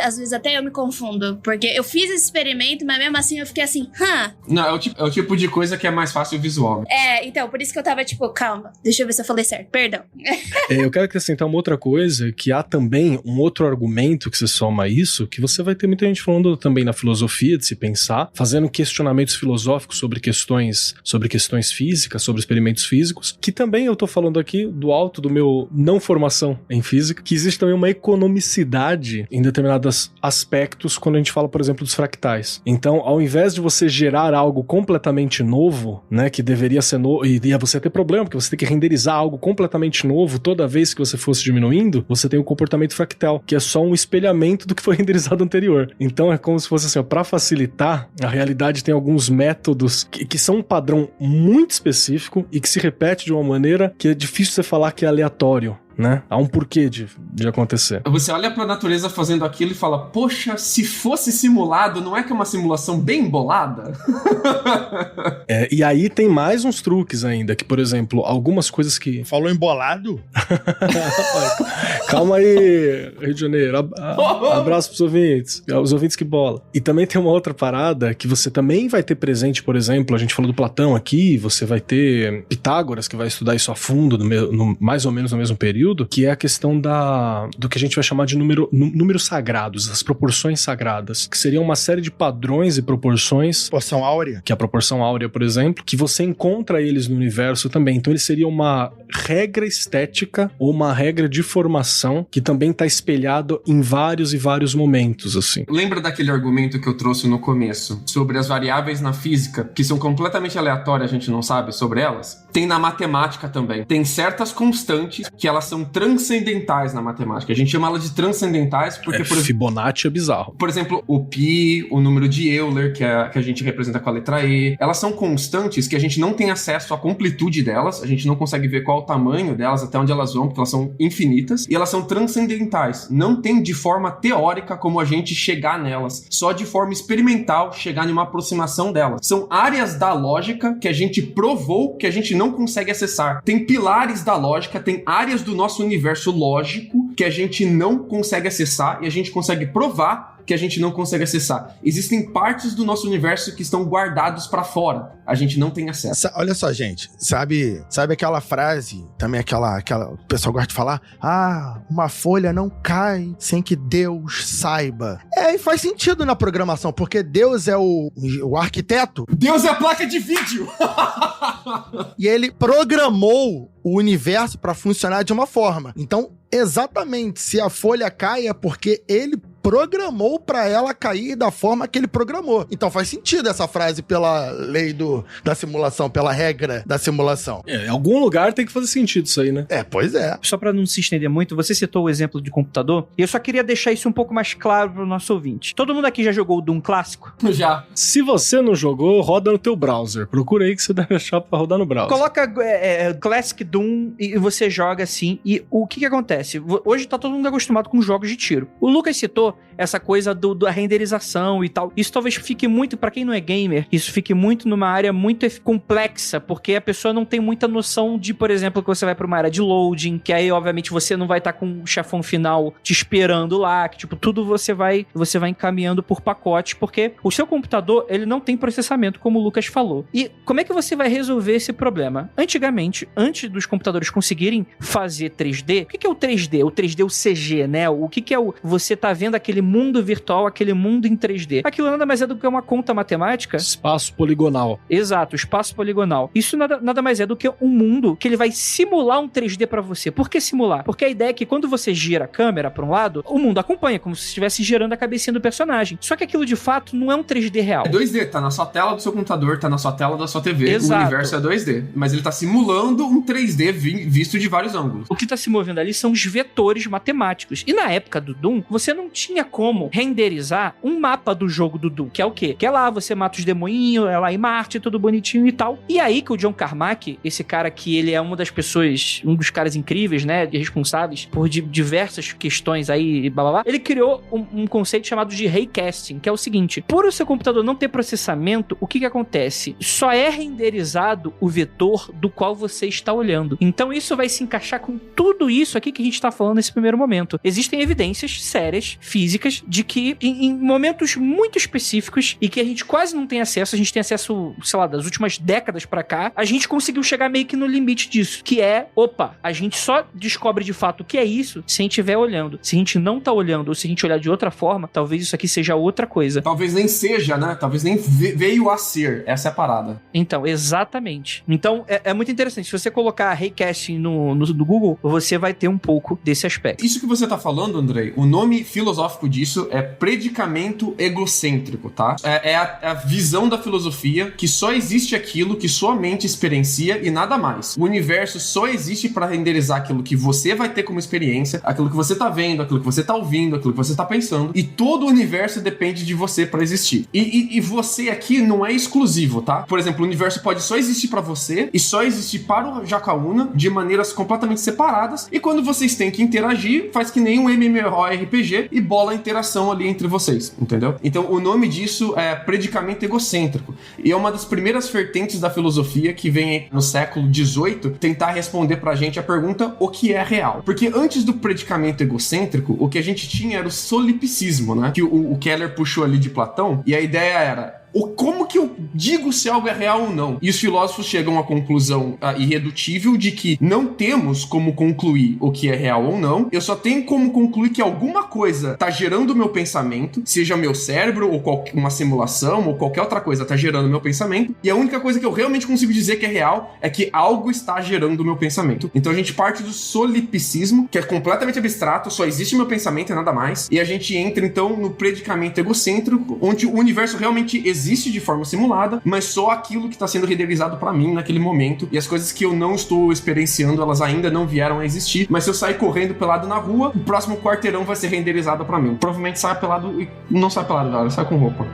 S3: às vezes até eu me confundo, porque eu fiz esse experimento, mas mesmo assim eu fiquei assim,
S6: Não, é o tipo de coisa que é mais fácil visual.
S3: então, por isso que eu tava tipo, calma, deixa eu ver se eu falei certo, perdão.
S4: Eu quero acrescentar uma outra coisa, que há também um outro argumento que se soma a isso, que você vai ter muita gente falando também na filosofia, de se pensar, fazendo questionamentos filosóficos sobre questões físicas, sobre experimentos físicos, que também eu tô falando aqui do alto do meu não formação em física, que existe também uma economicidade em determinados aspectos quando a gente fala, por exemplo, dos fractais. Então, ao invés de você gerar algo completamente novo, né, que deveria ser novo, e você ter problema, porque você tem que renderizar algo completamente novo toda vez que você fosse diminuindo, você tem o comportamento fractal, que é só um espelhamento do que foi renderizado anterior. Então, é como se fosse assim, para facilitar, a realidade tem alguns métodos que são um padrão muito específico e que se repete de uma maneira que é difícil você falar que é aleatório. Né? Há um porquê de acontecer.
S6: Você olha pra natureza fazendo aquilo e fala, poxa, se fosse simulado, não é que é uma simulação bem embolada?
S4: E aí tem mais uns truques ainda, que, por exemplo, algumas coisas que...
S5: Falou embolado?
S4: Calma aí, Rio de Janeiro. Abraço pros ouvintes. Os ouvintes que bola. E também tem uma outra parada que você também vai ter presente, por exemplo, a gente falou do Platão aqui, você vai ter Pitágoras, que vai estudar isso a fundo, mais ou menos no mesmo período, que é a questão do que a gente vai chamar de números sagrados, as proporções sagradas, que seriam uma série de padrões e proporções.
S5: Proporção áurea?
S4: Que é a proporção áurea, por exemplo, que você encontra eles no universo também. Então ele seria uma regra estética ou uma regra de formação que também está espelhado em vários e vários momentos, assim.
S6: Lembra daquele argumento que eu trouxe no começo, sobre as variáveis na física, que são completamente aleatórias, a gente não sabe sobre elas? Tem na matemática também. Tem certas constantes que elas são transcendentais na matemática. A gente chama ela de transcendentais porque...
S4: Fibonacci é bizarro.
S6: Por exemplo, o pi, o número de Euler, que a gente representa com a letra E, elas são constantes que a gente não tem acesso à completude delas, a gente não consegue ver qual o tamanho delas, até onde elas vão, porque elas são infinitas, e elas são transcendentais. Não tem de forma teórica como a gente chegar nelas, só de forma experimental chegar em uma aproximação delas. São áreas da lógica que a gente provou que a gente não consegue acessar. Tem pilares da lógica, tem áreas do nosso universo lógico que a gente não consegue acessar e a gente consegue provar que a gente não consegue acessar. Existem partes do nosso universo que estão guardados pra fora. A gente não tem acesso.
S5: Olha só, gente. Sabe aquela frase, também aquela o pessoal gosta de falar? Uma folha não cai sem que Deus saiba. E faz sentido na programação, porque Deus é o arquiteto.
S6: Deus é a placa de vídeo!
S5: E ele programou o universo pra funcionar de uma forma. Então, exatamente, se a folha cai é porque ele programou pra ela cair da forma que ele programou. Então faz sentido essa frase pela lei da simulação, pela regra da simulação.
S4: Em algum lugar tem que fazer sentido isso aí, né?
S5: Pois é.
S1: Só pra não se estender muito, você citou o exemplo de computador, e eu só queria deixar isso um pouco mais claro pro nosso ouvinte. Todo mundo aqui já jogou o Doom clássico?
S6: Já.
S4: Se você não jogou, roda no teu browser. Procura aí que você deve achar pra rodar no browser.
S1: Coloca Classic Doom e você joga assim, e o que acontece? Hoje tá todo mundo acostumado com jogos de tiro. O Lucas citou essa coisa da renderização e tal. Isso talvez fique muito, pra quem não é gamer, isso fique muito numa área muito complexa, porque a pessoa não tem muita noção de, por exemplo, que você vai pra uma área de loading, que aí, obviamente, você não vai estar com o chefão final te esperando lá, que, tipo, tudo você vai encaminhando por pacote, porque o seu computador, ele não tem processamento, como o Lucas falou. E como é que você vai resolver esse problema? Antigamente, antes dos computadores conseguirem fazer 3D, o que é o 3D? O 3D, o CG, né? O que é você tá vendo aquele mundo virtual, aquele mundo em 3D. Aquilo nada mais é do que uma conta matemática.
S4: Espaço poligonal.
S1: Exato, espaço poligonal. Isso nada mais é do que um mundo que ele vai simular um 3D pra você. Por que simular? Porque a ideia é que quando você gira a câmera pra um lado, o mundo acompanha, como se estivesse girando a cabecinha do personagem. Só que aquilo de fato não é um 3D real.
S6: É 2D, tá na sua tela do seu computador, tá na sua tela da sua TV.
S1: Exato.
S6: O universo é 2D. Mas ele tá simulando um 3D visto de vários ângulos.
S1: O que tá se movendo ali são os vetores matemáticos. E na época do Doom, você não tinha tinha como renderizar um mapa do jogo do Doom, que é o quê? Que é lá, você mata os demoinhos, é lá em Marte, tudo bonitinho e tal. E aí que o John Carmack, esse cara que ele é uma das pessoas, um dos caras incríveis, né, responsáveis por diversas questões aí, blá blá blá, ele criou um conceito chamado de raycasting, que é o seguinte: por o seu computador não ter processamento, o que acontece? Só é renderizado o vetor do qual você está olhando. Então isso vai se encaixar com tudo isso aqui que a gente está falando nesse primeiro momento. Existem evidências sérias, físicas, de que em momentos muito específicos e que a gente quase não tem acesso, a gente tem acesso, sei lá, das últimas décadas pra cá, a gente conseguiu chegar meio que no limite disso, que é, opa, a gente só descobre de fato o que é isso se a gente estiver olhando. Se a gente não tá olhando, ou se a gente olhar de outra forma, talvez isso aqui seja outra coisa.
S6: Talvez nem seja, né? Talvez nem veio a ser. Essa é a parada.
S1: Então, exatamente. Então, é muito interessante. Se você colocar raycasting no Google, você vai ter um pouco desse aspecto.
S6: Isso que você tá falando, Andrei, o nome filosófico disso é predicamento egocêntrico, tá? É a visão da filosofia que só existe aquilo que sua mente experiencia e nada mais. O universo só existe para renderizar aquilo que você vai ter como experiência, aquilo que você tá vendo, aquilo que você tá ouvindo, aquilo que você tá pensando, e todo o universo depende de você para existir. E você aqui não é exclusivo, tá? Por exemplo, o universo pode só existir para você e só existir para o Jacaúna de maneiras completamente separadas, e quando vocês têm que interagir, faz que nem um MMORPG e bola a interação ali entre vocês, entendeu? Então o nome disso é predicamento egocêntrico, e é uma das primeiras vertentes da filosofia que vem no século XVIII tentar responder pra gente a pergunta: o que é real? Porque antes do predicamento egocêntrico, o que a gente tinha era o solipsismo, né? Que o Keller puxou ali de Platão, e a ideia era: como que eu digo se algo é real ou não? E os filósofos chegam à conclusão irredutível de que não temos como concluir o que é real ou não. Eu só tenho como concluir que alguma coisa tá gerando o meu pensamento, seja meu cérebro ou uma simulação ou qualquer outra coisa tá gerando o meu pensamento. E a única coisa que eu realmente consigo dizer que é real é que algo está gerando o meu pensamento. Então a gente parte do solipsismo, que é completamente abstrato, só existe meu pensamento e nada mais. E a gente entra então no predicamento egocêntrico, onde o universo realmente existe de forma simulada, mas só aquilo que está sendo renderizado para mim naquele momento, e as coisas que eu não estou experienciando, elas ainda não vieram a existir, mas se eu sair correndo pelado na rua, o próximo quarteirão vai ser renderizado para mim. Provavelmente sai pelado e não sai pelado, galera, sai com roupa.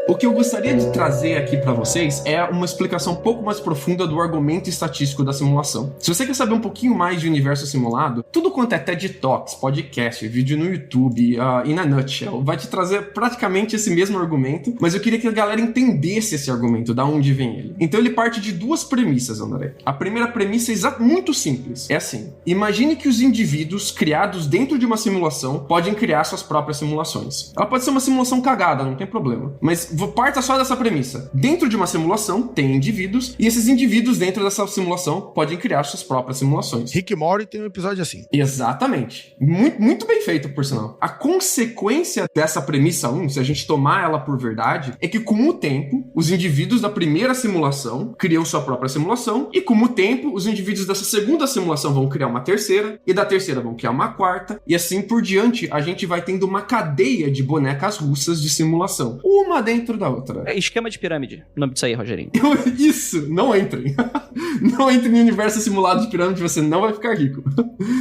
S6: O que eu gostaria de trazer aqui pra vocês é uma explicação um pouco mais profunda do argumento estatístico da simulação. Se você quer saber um pouquinho mais de universo simulado, tudo quanto é TED Talks, podcast, vídeo no YouTube e na Nutshell vai te trazer praticamente esse mesmo argumento, mas eu queria que a galera entendesse esse argumento, da onde vem ele. Então ele parte de duas premissas, André. A primeira premissa é muito simples. É assim: imagine que os indivíduos criados dentro de uma simulação podem criar suas próprias simulações. Ela pode ser uma simulação cagada, não tem problema, mas parta só dessa premissa. Dentro de uma simulação, tem indivíduos, e esses indivíduos dentro dessa simulação podem criar suas próprias simulações.
S5: Rick e Morty tem um episódio assim.
S6: Exatamente. Muito, muito bem feito, por sinal. A consequência dessa premissa 1, se a gente tomar ela por verdade, é que com o tempo, os indivíduos da primeira simulação criam sua própria simulação, e com o tempo, os indivíduos dessa segunda simulação vão criar uma terceira, e da terceira vão criar uma quarta, e assim por diante, a gente vai tendo uma cadeia de bonecas russas de simulação. Uma dentro da outra.
S1: É esquema de pirâmide, o nome disso aí, Rogerinho.
S6: Isso, não entrem. Não entrem no universo simulado de pirâmide, você não vai ficar rico.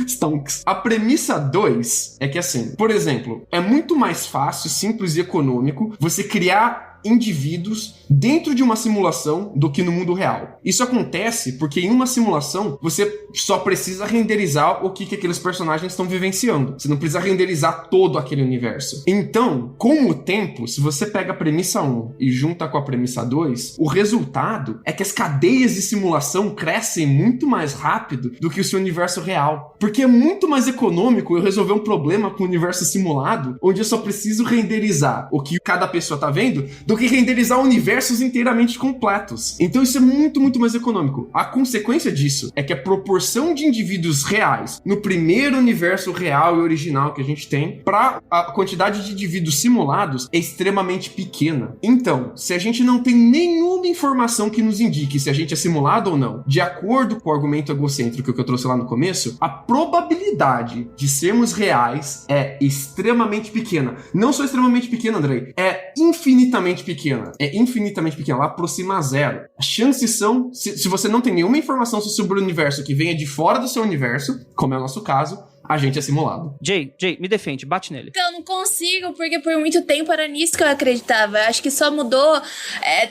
S6: Stonks. A premissa 2 é que, assim, por exemplo, é muito mais fácil, simples e econômico você criar indivíduos dentro de uma simulação do que no mundo real. Isso acontece porque em uma simulação você só precisa renderizar o que aqueles personagens estão vivenciando. Você não precisa renderizar todo aquele universo. Então, com o tempo, se você pega a premissa 1 e junta com a premissa 2, o resultado é que as cadeias de simulação crescem muito mais rápido do que o seu universo real. Porque é muito mais econômico eu resolver um problema com o universo simulado, onde eu só preciso renderizar o que cada pessoa tá vendo, do que renderizar universos inteiramente completos. Então isso é muito, muito mais econômico. A consequência disso é que a proporção de indivíduos reais no primeiro universo real e original que a gente tem para a quantidade de indivíduos simulados é extremamente pequena. Então, se a gente não tem nenhuma informação que nos indique se a gente é simulado ou não, de acordo com o argumento egocêntrico que eu trouxe lá no começo, a probabilidade de sermos reais é extremamente pequena. Não só extremamente pequena, Andrei, é infinitamente extremamente pequena. É infinitamente pequena. Ela aproxima a zero. As chances são, se você não tem nenhuma informação sobre o universo que venha de fora do seu universo, como é o nosso caso, a gente é simulado.
S1: Jay, me defende, bate nele.
S3: Então, eu não consigo, porque por muito tempo era nisso que eu acreditava. Acho que só mudou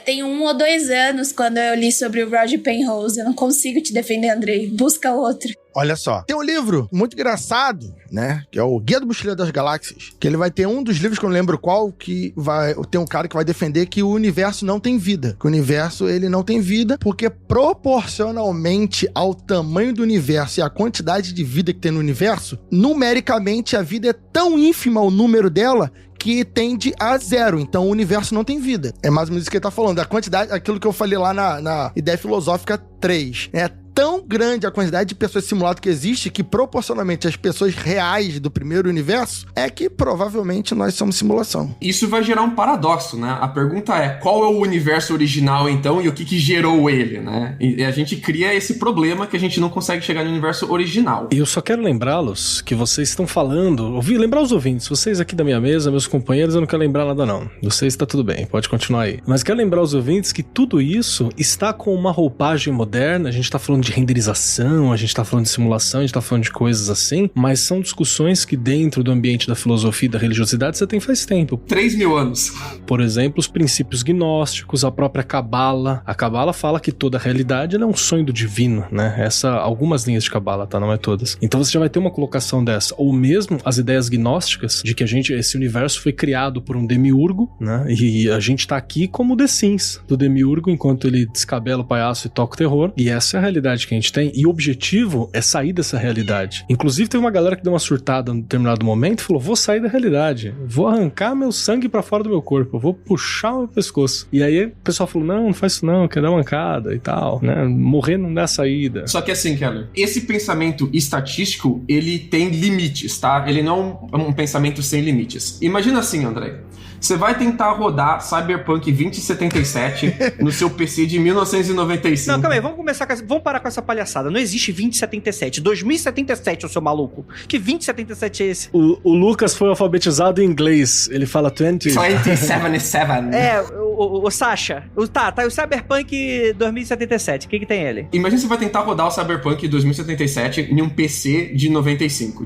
S3: tem 1 ou 2 anos quando eu li sobre o Roger Penrose. Eu não consigo te defender, Andrei. Busca outro.
S5: Olha só, tem um livro muito engraçado, né, que é o Guia do Mochileiro das Galáxias, que ele vai ter um dos livros, que eu não lembro qual, que vai ter um cara que vai defender que o universo não tem vida, que o universo, ele não tem vida, porque proporcionalmente ao tamanho do universo e à quantidade de vida que tem no universo, numericamente a vida é tão ínfima o número dela que tende a zero. Então o universo não tem vida. É mais ou menos isso que ele tá falando. A quantidade, aquilo que eu falei lá na ideia filosófica 3. É tão grande a quantidade de pessoas simuladas que existe que proporcionalmente às pessoas reais do primeiro universo é que provavelmente nós somos simulação.
S6: Isso vai gerar um paradoxo, né? A pergunta é, qual é o universo original então e o que gerou ele, né? E a gente cria esse problema que a gente não consegue chegar no universo original.
S4: E eu só quero lembrá-los que vocês estão falando, lembrar os ouvintes, vocês aqui da minha mesa, meus companheiros, eu não quero lembrar nada não. Vocês tá tudo bem, pode continuar aí. Mas quero lembrar os ouvintes que tudo isso está com uma roupagem moderna, a gente tá falando de renderização, a gente tá falando de simulação, a gente tá falando de coisas assim, mas são discussões que dentro do ambiente da filosofia e da religiosidade você tem faz tempo.
S6: 3.000 anos.
S4: Por exemplo, os princípios gnósticos, a própria Cabala. A Cabala fala que toda a realidade é um sonho do divino, né? Algumas linhas de Cabala, tá? Não é todas. Então você já vai ter uma colocação dessa. Ou mesmo as ideias gnósticas de que esse universo foi criado por um demiurgo, né? E a gente tá aqui como The Sims do demiurgo, enquanto ele descabela o palhaço e toca o terror. E essa é a realidade que a gente tem, e o objetivo é sair dessa realidade. Inclusive teve uma galera que deu uma surtada em determinado momento e falou, vou sair da realidade, vou arrancar meu sangue pra fora do meu corpo, vou puxar o meu pescoço. E aí o pessoal falou, não faz isso não, quer dar uma mancada e tal, né, morrer não dá saída.
S6: Só que assim, Keller, esse pensamento estatístico, ele tem limites, tá? Ele não é um pensamento sem limites. Imagina assim, André, você vai tentar rodar Cyberpunk 2077 no seu PC de 1995.
S1: Não, calma aí, vamos parar com essa palhaçada. Não existe 2077. 2077, ô seu maluco. Que 2077 é esse?
S4: O Lucas foi alfabetizado em inglês. Ele fala
S6: 2077.
S1: O Sasha. Tá, o Cyberpunk 2077. O que tem ele?
S6: Imagina você vai tentar rodar o Cyberpunk 2077 em um PC de 1995.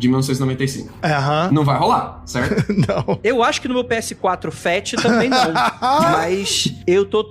S6: Não vai rolar, certo?
S5: Não.
S1: Eu acho que no meu PS4 Fat também não. Mas eu tô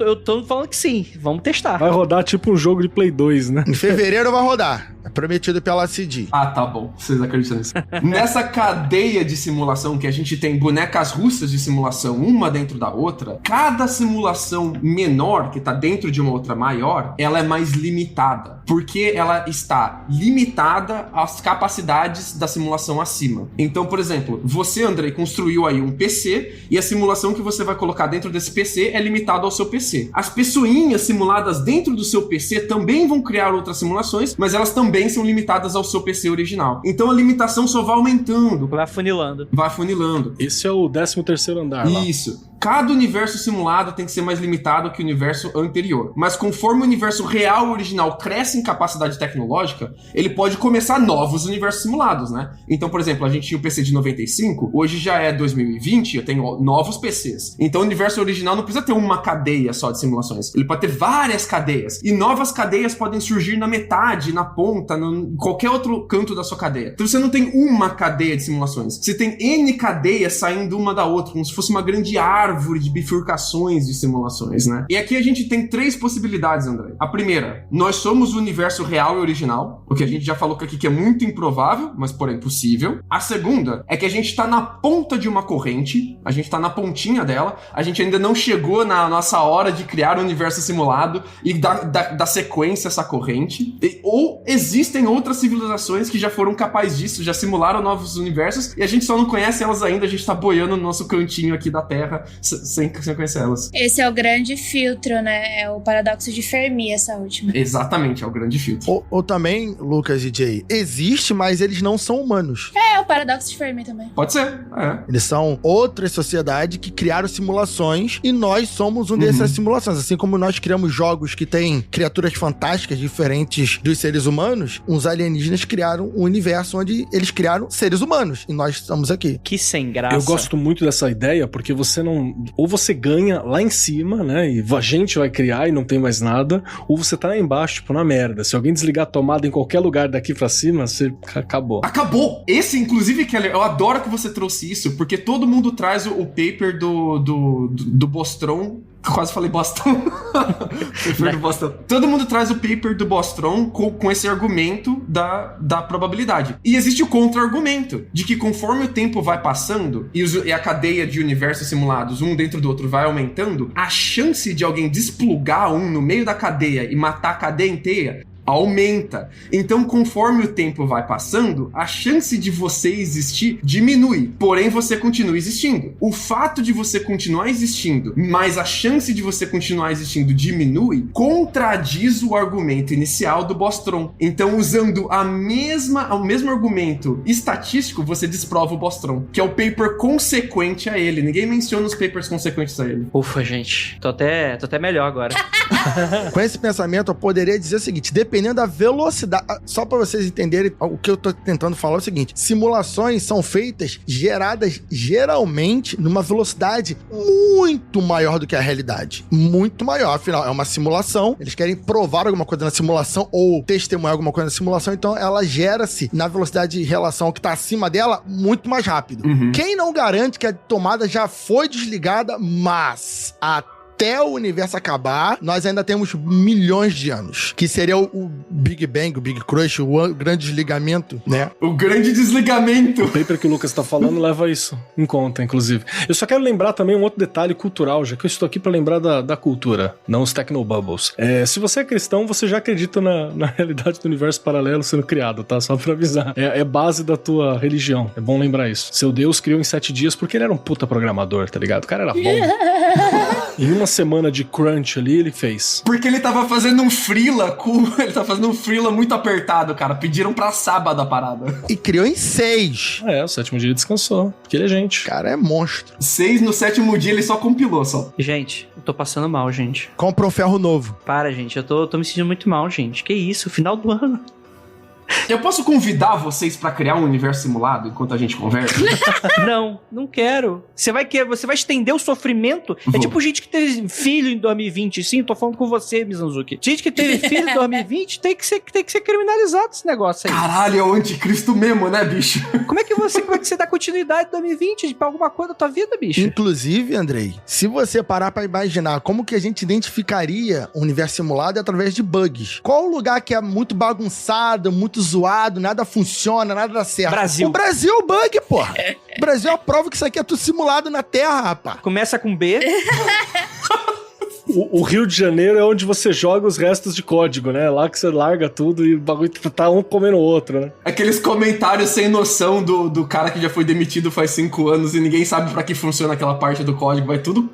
S1: falando que sim. Vamos testar.
S4: Vai rodar tipo um jogo de Play 2, né?
S5: Em fevereiro vai rodar. É prometido pela CD.
S6: Ah, tá bom. Vocês acreditam nisso? Nessa cadeia de simulação que a gente tem bonecas russas de simulação, uma dentro da outra, cada simulação menor, que tá dentro de uma outra maior, ela é mais limitada. Porque ela está limitada às capacidades da simulação acima. Então, por exemplo, você, Andrei, construiu aí um PC e a simulação que você vai colocar dentro desse PC é limitada ao seu PC. As pessoinhas simuladas dentro do seu PC também vão criar outras simulações, mas elas também são limitadas ao seu PC original. Então a limitação só vai aumentando.
S1: Vai funilando.
S4: Esse é o 13º andar lá.
S6: Isso. Cada universo simulado tem que ser mais limitado que o universo anterior. Mas conforme o universo real original cresce em capacidade tecnológica, ele pode começar novos universos simulados, né? Então, por exemplo, a gente tinha o PC de 95, hoje já é 2020, eu tenho novos PCs. Então o universo original não precisa ter uma cadeia só de simulações. Ele pode ter várias cadeias. E novas cadeias podem surgir na metade, na ponta, em qualquer outro canto da sua cadeia. Então você não tem uma cadeia de simulações. Você tem N cadeias saindo uma da outra, como se fosse uma grande árvore de bifurcações de simulações, né? E aqui a gente tem 3 possibilidades, André. A primeira, nós somos o universo real e original, o que a gente já falou aqui que é muito improvável, mas porém possível. A segunda é que a gente tá na ponta de uma corrente, a gente tá na pontinha dela, a gente ainda não chegou na nossa hora de criar o universo simulado e dar sequência a essa corrente. Ou existem outras civilizações que já foram capazes disso, já simularam novos universos e a gente só não conhece elas ainda, a gente tá boiando no nosso cantinho aqui da Terra sem conhecer elas.
S3: Esse é o grande filtro, né? É o paradoxo de Fermi, essa última.
S6: Exatamente, é o grande filtro.
S5: Ou também, Lucas e Jay, existe, mas eles não são humanos.
S3: É o paradoxo de Fermi também.
S6: Pode ser, é.
S5: Eles são outras sociedades que criaram simulações e nós somos dessas simulações. Assim como nós criamos jogos que têm criaturas fantásticas diferentes dos seres humanos, uns alienígenas criaram um universo onde eles criaram seres humanos e nós estamos aqui.
S1: Que sem graça.
S4: Eu gosto muito dessa ideia porque você não não... Ou você ganha lá em cima, né? E a gente vai criar e não tem mais nada. Ou você tá lá embaixo, tipo, na merda. Se alguém desligar a tomada em qualquer lugar daqui pra cima, você acabou.
S6: Acabou! Esse, inclusive, Keller, eu adoro que você trouxe isso, porque todo mundo traz o paper do Bostrom. Quase falei Boston. Paper do Boston. Todo mundo traz o paper do Bostrom com esse argumento da probabilidade. E existe o contra-argumento, de que conforme o tempo vai passando e a cadeia de universos simulados, um dentro do outro, vai aumentando, a chance de alguém desplugar um no meio da cadeia e matar a cadeia inteira aumenta. Então, conforme o tempo vai passando, a chance de você existir diminui, porém você continua existindo. O fato de você continuar existindo, mas a chance de você continuar existindo diminui, contradiz o argumento inicial do Bostrom. Então, usando o mesmo argumento estatístico, você desprova o Bostrom, que é o paper consequente a ele. Ninguém menciona os papers consequentes a ele.
S1: Ufa, gente. Tô até melhor agora.
S5: Com esse pensamento, eu poderia dizer o seguinte: dependendo da velocidade... Só pra vocês entenderem, o que eu tô tentando falar é o seguinte: simulações são feitas, geradas geralmente numa velocidade muito maior do que a realidade. Muito maior. Afinal, é uma simulação. Eles querem provar alguma coisa na simulação ou testemunhar alguma coisa na simulação, então ela gera-se na velocidade de relação que tá acima dela muito mais rápido. Quem não garante que a tomada já foi desligada, mas até o universo acabar, nós ainda temos milhões de anos. Que seria o Big Bang, o Big Crush, o grande desligamento, né?
S6: O grande desligamento.
S4: O paper que o Lucas tá falando leva isso em conta, inclusive. Eu só quero lembrar também um outro detalhe cultural, já que eu estou aqui pra lembrar da cultura, não os technobubbles. Se você é cristão, você já acredita na realidade do universo paralelo sendo criado, tá? Só pra avisar. É base da tua religião. É bom lembrar isso. Seu Deus criou em 7 dias porque ele era um puta programador, tá ligado? O cara era bom. Em uma semana de crunch ali, ele fez.
S6: Porque ele tava fazendo um freela ele tava fazendo um freela muito apertado, cara. Pediram pra sábado a parada.
S5: E criou em 6.
S4: O 7º dia ele descansou, porque ele é gente.
S5: O cara é monstro.
S6: 6, no 7º dia ele só compilou, só.
S1: Gente, eu tô passando mal, gente.
S5: Compra um ferro novo.
S1: Para, gente, eu tô me sentindo muito mal, gente. Que isso, final do ano.
S6: Eu posso convidar vocês pra criar um universo simulado enquanto a gente conversa?
S1: Não quero. Você vai estender o sofrimento? É tipo gente que teve filho em 2020. Sim, tô falando com você, Mizanzuki. Gente que teve filho em 2020 tem que ser criminalizado esse negócio aí.
S6: Caralho, é o anticristo mesmo, né, bicho?
S1: Como é que você dá continuidade em 2020 pra alguma coisa da tua vida, bicho?
S5: Inclusive, Andrei, se você parar pra imaginar como que a gente identificaria o universo simulado é através de bugs. Qual o lugar que é muito bagunçado, muito zoado, nada funciona, nada dá certo?
S1: Brasil.
S5: O Brasil é o bug, porra. O Brasil é a prova que isso aqui é tudo simulado na Terra, rapaz.
S1: Começa com B.
S4: O Rio de Janeiro é onde você joga os restos de código, né? Lá que você larga tudo e o bagulho tá um comendo o outro, né?
S6: Aqueles comentários sem noção do cara que já foi demitido faz 5 anos e ninguém sabe pra que funciona aquela parte do código. Vai tudo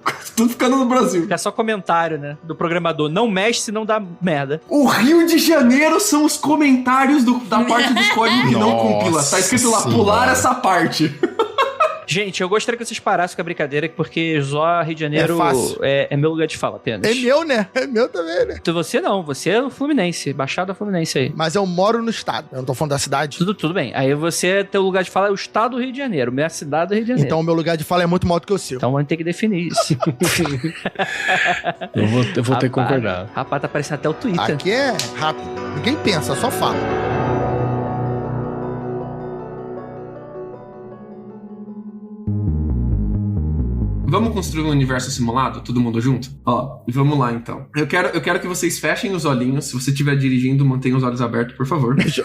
S6: ficando no Brasil.
S1: É só comentário, né? Do programador. Não mexe se não dá merda.
S6: O Rio de Janeiro são os comentários da parte do código que não compila. Tá escrito lá, pular essa parte.
S1: Gente, eu gostaria que vocês parassem com a brincadeira, porque só Rio de Janeiro é meu lugar de fala apenas.
S5: É meu, né? É meu também, né?
S1: Você não, você é o Fluminense, Baixada Fluminense aí.
S5: Mas eu moro no estado, eu não tô falando da cidade.
S1: Tudo bem. Aí você, teu lugar de fala é o estado do Rio de Janeiro, minha cidade do Rio de Janeiro.
S5: Então o meu lugar de fala é muito maior do que o seu.
S1: Então vamos ter que definir isso.
S4: eu vou ter que concordar.
S1: Rapaz, tá aparecendo até o Twitter.
S5: Aqui é rápido. Ninguém pensa, só fala.
S6: Vamos construir um universo simulado, todo mundo junto? Ó, vamos lá então. Eu quero que vocês fechem os olhinhos. Se você estiver dirigindo, mantenha os olhos abertos, por favor.
S5: Deixa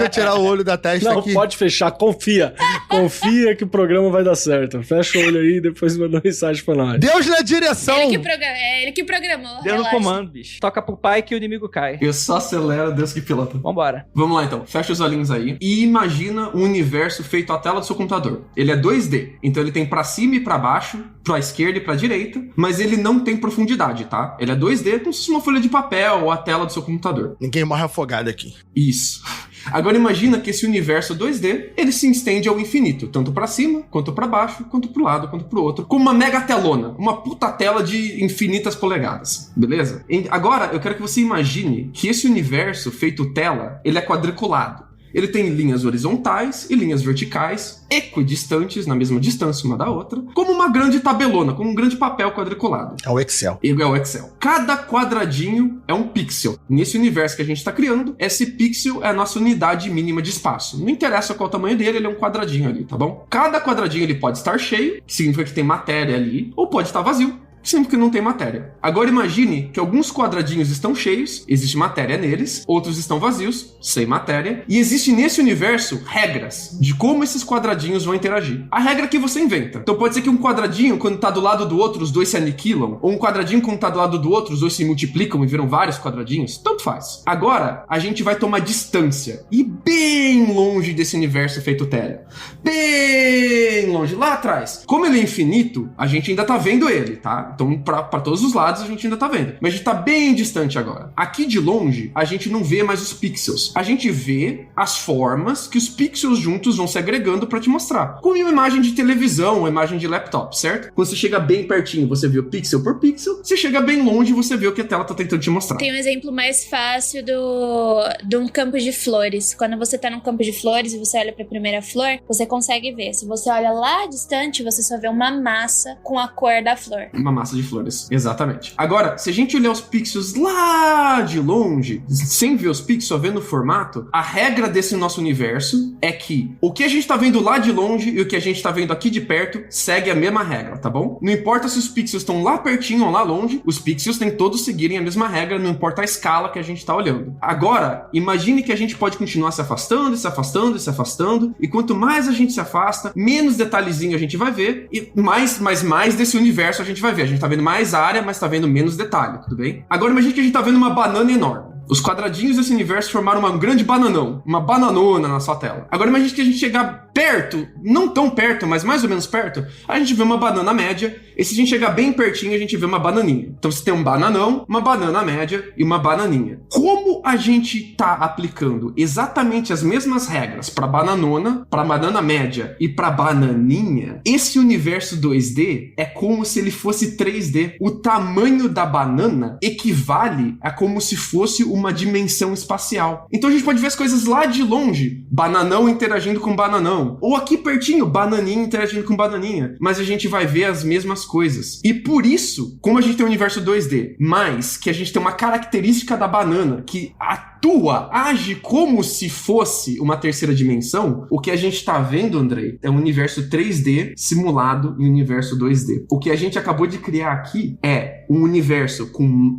S5: eu tirar o olho da testa aqui.
S4: Não, pode fechar, confia. Confia que o programa vai dar certo. Fecha o olho aí e depois manda mensagem pra nós.
S5: Deus na direção!
S3: Ele que programou.
S1: Deu no comando, bicho. Toca pro pai que o inimigo cai.
S6: Eu só acelero, Deus que pilota.
S1: Vambora.
S6: Vamos lá então, fecha os olhinhos aí e imagina um universo feito à tela do seu computador. Ele é 2D, então ele tem pra cima e pra baixo, pra esquerda e pra direita, mas ele não tem profundidade, tá? Ele é 2D como se fosse uma folha de papel ou a tela do seu computador.
S5: Ninguém morre afogado aqui.
S6: Isso. Agora imagina que esse universo 2D, ele se estende ao infinito, tanto pra cima, quanto pra baixo, quanto pro lado, quanto pro outro, com uma mega telona, uma puta tela de infinitas polegadas, beleza? Agora eu quero que você imagine que esse universo feito tela, ele é quadriculado. Ele tem linhas horizontais e linhas verticais, equidistantes, na mesma distância uma da outra, como uma grande tabelona, como um grande papel quadriculado.
S5: É o Excel.
S6: Igual ao Excel. Cada quadradinho é um pixel. Nesse universo que a gente está criando, esse pixel é a nossa unidade mínima de espaço. Não interessa qual o tamanho dele, ele é um quadradinho ali, tá bom? Cada quadradinho ele pode estar cheio, que significa que tem matéria ali, ou pode estar vazio, sempre que não tem matéria. Agora imagine que alguns quadradinhos estão cheios, existe matéria neles, outros estão vazios, sem matéria, e existe nesse universo regras de como esses quadradinhos vão interagir. A regra que você inventa. Então pode ser que um quadradinho, quando tá do lado do outro, os dois se aniquilam, ou um quadradinho, quando tá do lado do outro, os dois se multiplicam e viram vários quadradinhos, tanto faz. Agora, a gente vai tomar distância, e bem longe desse universo feito Terra. Bem longe, lá atrás. Como ele é infinito, a gente ainda tá vendo ele, tá? Então, pra todos os lados, a gente ainda tá vendo. Mas a gente tá bem distante agora. Aqui de longe, a gente não vê mais os pixels. A gente vê as formas que os pixels juntos vão se agregando pra te mostrar. Como uma imagem de televisão, uma imagem de laptop, certo? Quando você chega bem pertinho, você vê o pixel por pixel. Você chega bem longe, você vê o que a tela tá tentando te mostrar.
S3: Tem um exemplo mais fácil de um campo de flores. Quando você tá num campo de flores e você olha pra primeira flor, você consegue ver. Se você olha lá distante, você só vê uma massa com a cor da flor.
S6: Uma massa de flores, exatamente. Agora, se a gente olhar os pixels lá de longe, sem ver os pixels, só vendo o formato, a regra desse nosso universo é que o que a gente tá vendo lá de longe e o que a gente tá vendo aqui de perto segue a mesma regra, tá bom? Não importa se os pixels estão lá pertinho ou lá longe, os pixels têm todos seguirem a mesma regra, não importa a escala que a gente tá olhando. Agora, imagine que a gente pode continuar se afastando, se afastando, se afastando, e quanto mais a gente se afasta, menos detalhezinho a gente vai ver, e mais desse universo a gente vai ver. A gente tá vendo mais área, mas tá vendo menos detalhe, tudo bem? Agora imagine que a gente tá vendo uma banana enorme. Os quadradinhos desse universo formaram um grande bananão, uma bananona na sua tela. Agora imagine que a gente chegar perto, não tão perto, mas mais ou menos perto, a gente vê uma banana média, e se a gente chegar bem pertinho, a gente vê uma bananinha. Então você tem um bananão, uma banana média e uma bananinha. Como a gente tá aplicando exatamente as mesmas regras para bananona, para banana média e para bananinha, esse universo 2D é como se ele fosse 3D. O tamanho da banana equivale a como se fosse uma dimensão espacial. Então a gente pode ver as coisas lá de longe, bananão interagindo com bananão, ou aqui pertinho, bananinha interagindo com bananinha, mas a gente vai ver as mesmas coisas. E por isso, como a gente tem um universo 2D, mas que a gente tem uma característica da banana que age como se fosse uma terceira dimensão, o que a gente tá vendo, Andrei, é um universo 3D simulado em universo 2D. O que a gente acabou de criar aqui é um universo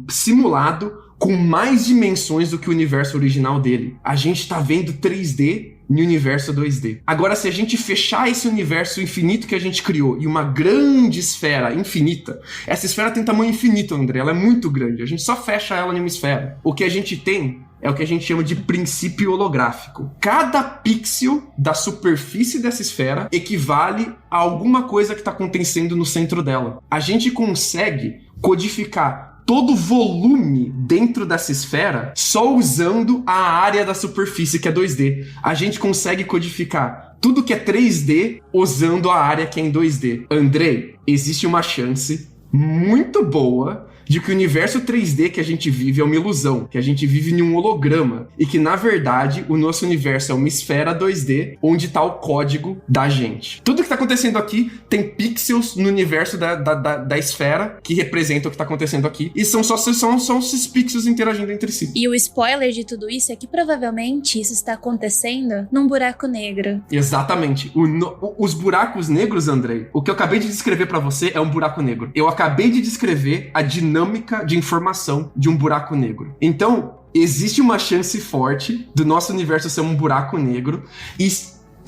S6: simulado com mais dimensões do que o universo original dele. A gente tá vendo 3D no universo 2D. Agora, se a gente fechar esse universo infinito que a gente criou em uma grande esfera infinita, essa esfera tem tamanho infinito, André, ela é muito grande, a gente só fecha ela em uma esfera. O que a gente tem é o que a gente chama de princípio holográfico. Cada pixel da superfície dessa esfera equivale a alguma coisa que está acontecendo no centro dela. A gente consegue codificar todo o volume dentro dessa esfera só usando a área da superfície que é 2D. A gente consegue codificar tudo que é 3D usando a área que é em 2D. Andrei, existe uma chance muito boa de que o universo 3D que a gente vive é uma ilusão, que a gente vive em um holograma e que, na verdade, o nosso universo é uma esfera 2D onde está o código da gente. Tudo que está acontecendo aqui tem pixels no universo da esfera que representam o que está acontecendo aqui e são só esses pixels interagindo entre si.
S3: E o spoiler de tudo isso é que provavelmente isso está acontecendo num buraco negro.
S6: Exatamente. Os buracos negros, Andrei, o que eu acabei de descrever para você é um buraco negro. Eu acabei de descrever a dinâmica de informação de um buraco negro. Então, existe uma chance forte do nosso universo ser um buraco negro e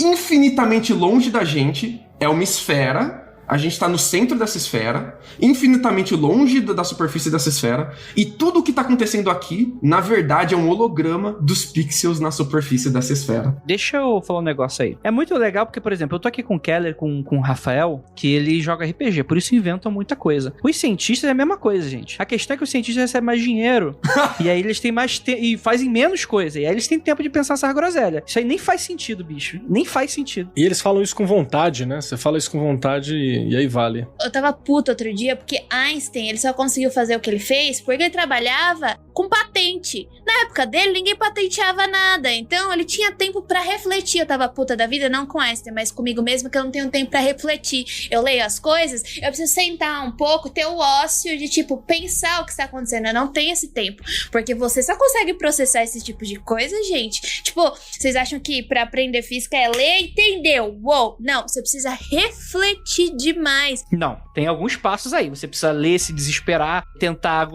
S6: infinitamente longe da gente é uma esfera. A gente está no centro dessa esfera, infinitamente longe da superfície dessa esfera, e tudo o que está acontecendo aqui, na verdade, é um holograma dos pixels na superfície dessa esfera.
S1: Deixa eu falar um negócio aí. É muito legal porque, por exemplo, eu tô aqui com o Keller, com o Rafael, que ele joga RPG, por isso inventam muita coisa. Os cientistas é a mesma coisa, gente. A questão é que os cientistas recebem mais dinheiro, e aí eles têm mais e fazem menos coisa, e aí eles têm tempo de pensar essas groselhas. Isso aí nem faz sentido, bicho. Nem faz sentido.
S4: E eles falam isso com vontade, né? Você fala isso com vontade e aí vale.
S3: Eu tava puto outro dia porque Einstein, ele só conseguiu fazer o que ele fez porque ele trabalhava com patente. Na época dele, ninguém patenteava nada, então ele tinha tempo pra refletir. Eu tava puta da vida, não com Einstein, mas comigo mesmo, que eu não tenho tempo pra refletir. Eu leio as coisas, eu preciso sentar um pouco, ter o ócio de, tipo, pensar o que está acontecendo. Eu não tenho esse tempo, porque você só consegue processar esse tipo de coisa, gente. Tipo, vocês acham que pra aprender física é ler e entendeu? Uou, não, você precisa refletir demais.
S1: Não, tem alguns passos aí. Você precisa ler, se desesperar, tentar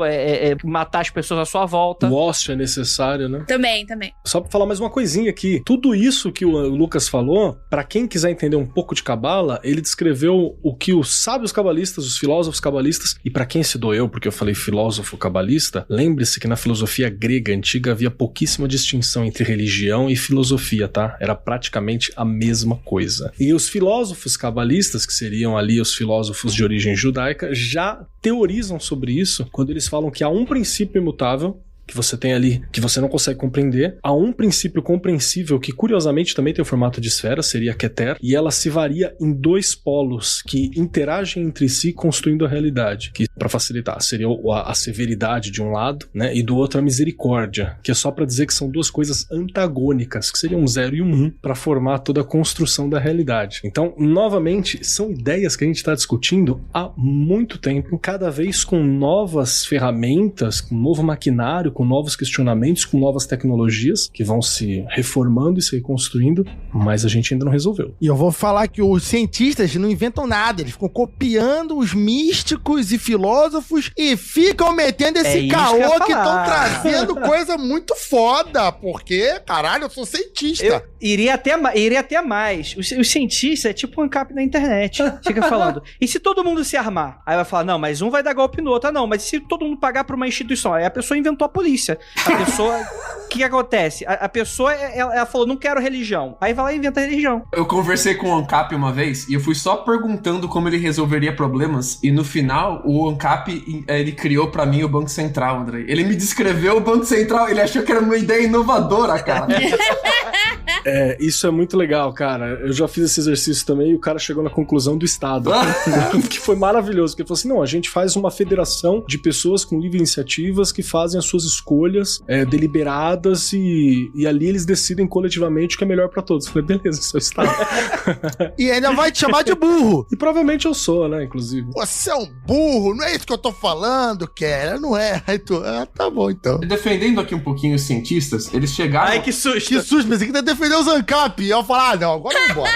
S1: matar as pessoas à sua volta.
S4: O ócio é necessário, né?
S3: Também.
S4: Só pra falar mais uma coisinha aqui. Tudo isso que o Lucas falou, pra quem quiser entender um pouco de cabala, ele descreveu o que os sábios cabalistas, os filósofos cabalistas, e pra quem se doeu, porque eu falei filósofo cabalista, lembre-se que na filosofia grega antiga havia pouquíssima distinção entre religião e filosofia, tá? Era praticamente a mesma coisa. E os filósofos cabalistas, que seriam ali os filósofos de origem judaica, já teorizam sobre isso quando eles falam que há um princípio imutável que você tem ali, que você não consegue compreender. Há um princípio compreensível que, curiosamente, também tem o formato de esfera, seria a Keter, e ela se varia em dois polos que interagem entre si construindo a realidade, que, para facilitar, seria a severidade de um lado, né, e do outro a misericórdia, que é só para dizer que são duas coisas antagônicas, que seriam um 0 e um 1, para formar toda a construção da realidade. Então, novamente, são ideias que a gente está discutindo há muito tempo, cada vez com novas ferramentas, com novo maquinário, com novos questionamentos, com novas tecnologias que vão se reformando e se reconstruindo, mas a gente ainda não resolveu.
S5: E eu vou falar que os cientistas não inventam nada, eles ficam copiando os místicos e filósofos e ficam metendo esse caô que estão trazendo coisa muito foda, porque, caralho, eu sou cientista.
S1: Eu iria até mais. Os cientistas é tipo um ANCAP na internet. Fica falando, e se todo mundo se armar? Aí vai falar, não, mas um vai dar golpe no outro. Ah, não, mas se todo mundo pagar pra uma instituição? Aí a pessoa inventou a polícia. A pessoa... O que acontece? A pessoa, ela falou, não quero religião. Aí vai lá e inventa religião.
S6: Eu conversei com o ANCAP uma vez e eu fui só perguntando como ele resolveria problemas e no final o ANCAP, ele criou pra mim o Banco Central, André. Ele me descreveu o Banco Central, ele achou que era uma ideia inovadora, cara.
S4: Isso é muito legal, cara. Eu já fiz esse exercício também e o cara chegou na conclusão do Estado. Que foi maravilhoso. Porque ele falou assim, não, a gente faz uma federação de pessoas com livre iniciativas que fazem as suas escolhas deliberadas e ali eles decidem coletivamente o que é melhor pra todos. Eu falei, beleza, isso é o Estado.
S5: E ainda vai te chamar de burro.
S4: E provavelmente eu sou, né, inclusive.
S5: Você é um burro, não é isso que eu tô falando, Kera, não é. Aí tu, tá bom então.
S6: Defendendo aqui um pouquinho os cientistas, eles chegaram...
S1: Ai, que susto!
S5: Que susto, pensei que ia defender os ANCAP. E eu falar, não, agora vamos embora.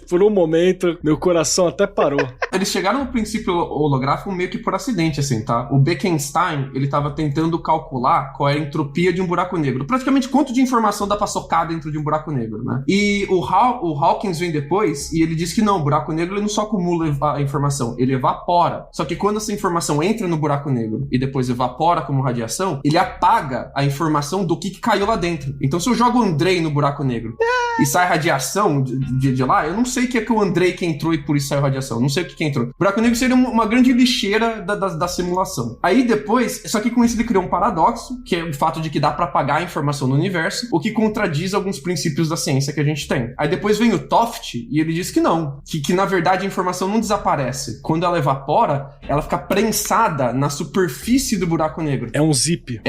S4: Por um momento, meu coração até parou.
S6: Eles chegaram no princípio holográfico meio que por acidente, assim, tá? O Bekenstein, ele tava tentando calcular qual é a entropia de um buraco negro. Praticamente quanto de informação dá pra socar dentro de um buraco negro, né? E o Hawkins vem depois e ele diz que não, o buraco negro ele não só acumula a informação, ele evapora. Só que quando essa informação entra no buraco negro e depois evapora como radiação, ele apaga a informação do que caiu lá dentro. Então se eu jogo o Andrei no buraco negro e sai radiação de lá, eu não sei o que é que o Andrei que entrou e por isso saiu radiação. Não sei o que entrou. O buraco negro seria uma grande lixeira da simulação. Aí depois, só que com isso ele criou um paradoxo, que é o fato de que dá pra apagar a informação no universo, o que contradiz alguns princípios da ciência que a gente tem. Aí depois vem o Toft e ele diz que não, que na verdade a informação não desaparece. Quando ela evapora, ela fica prensada na superfície do buraco negro.
S4: É um zip.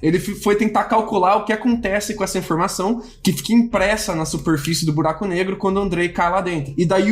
S6: Ele foi tentar calcular o que acontece com essa informação que fica impressa na superfície do buraco negro quando o Andrei cai lá dentro. E daí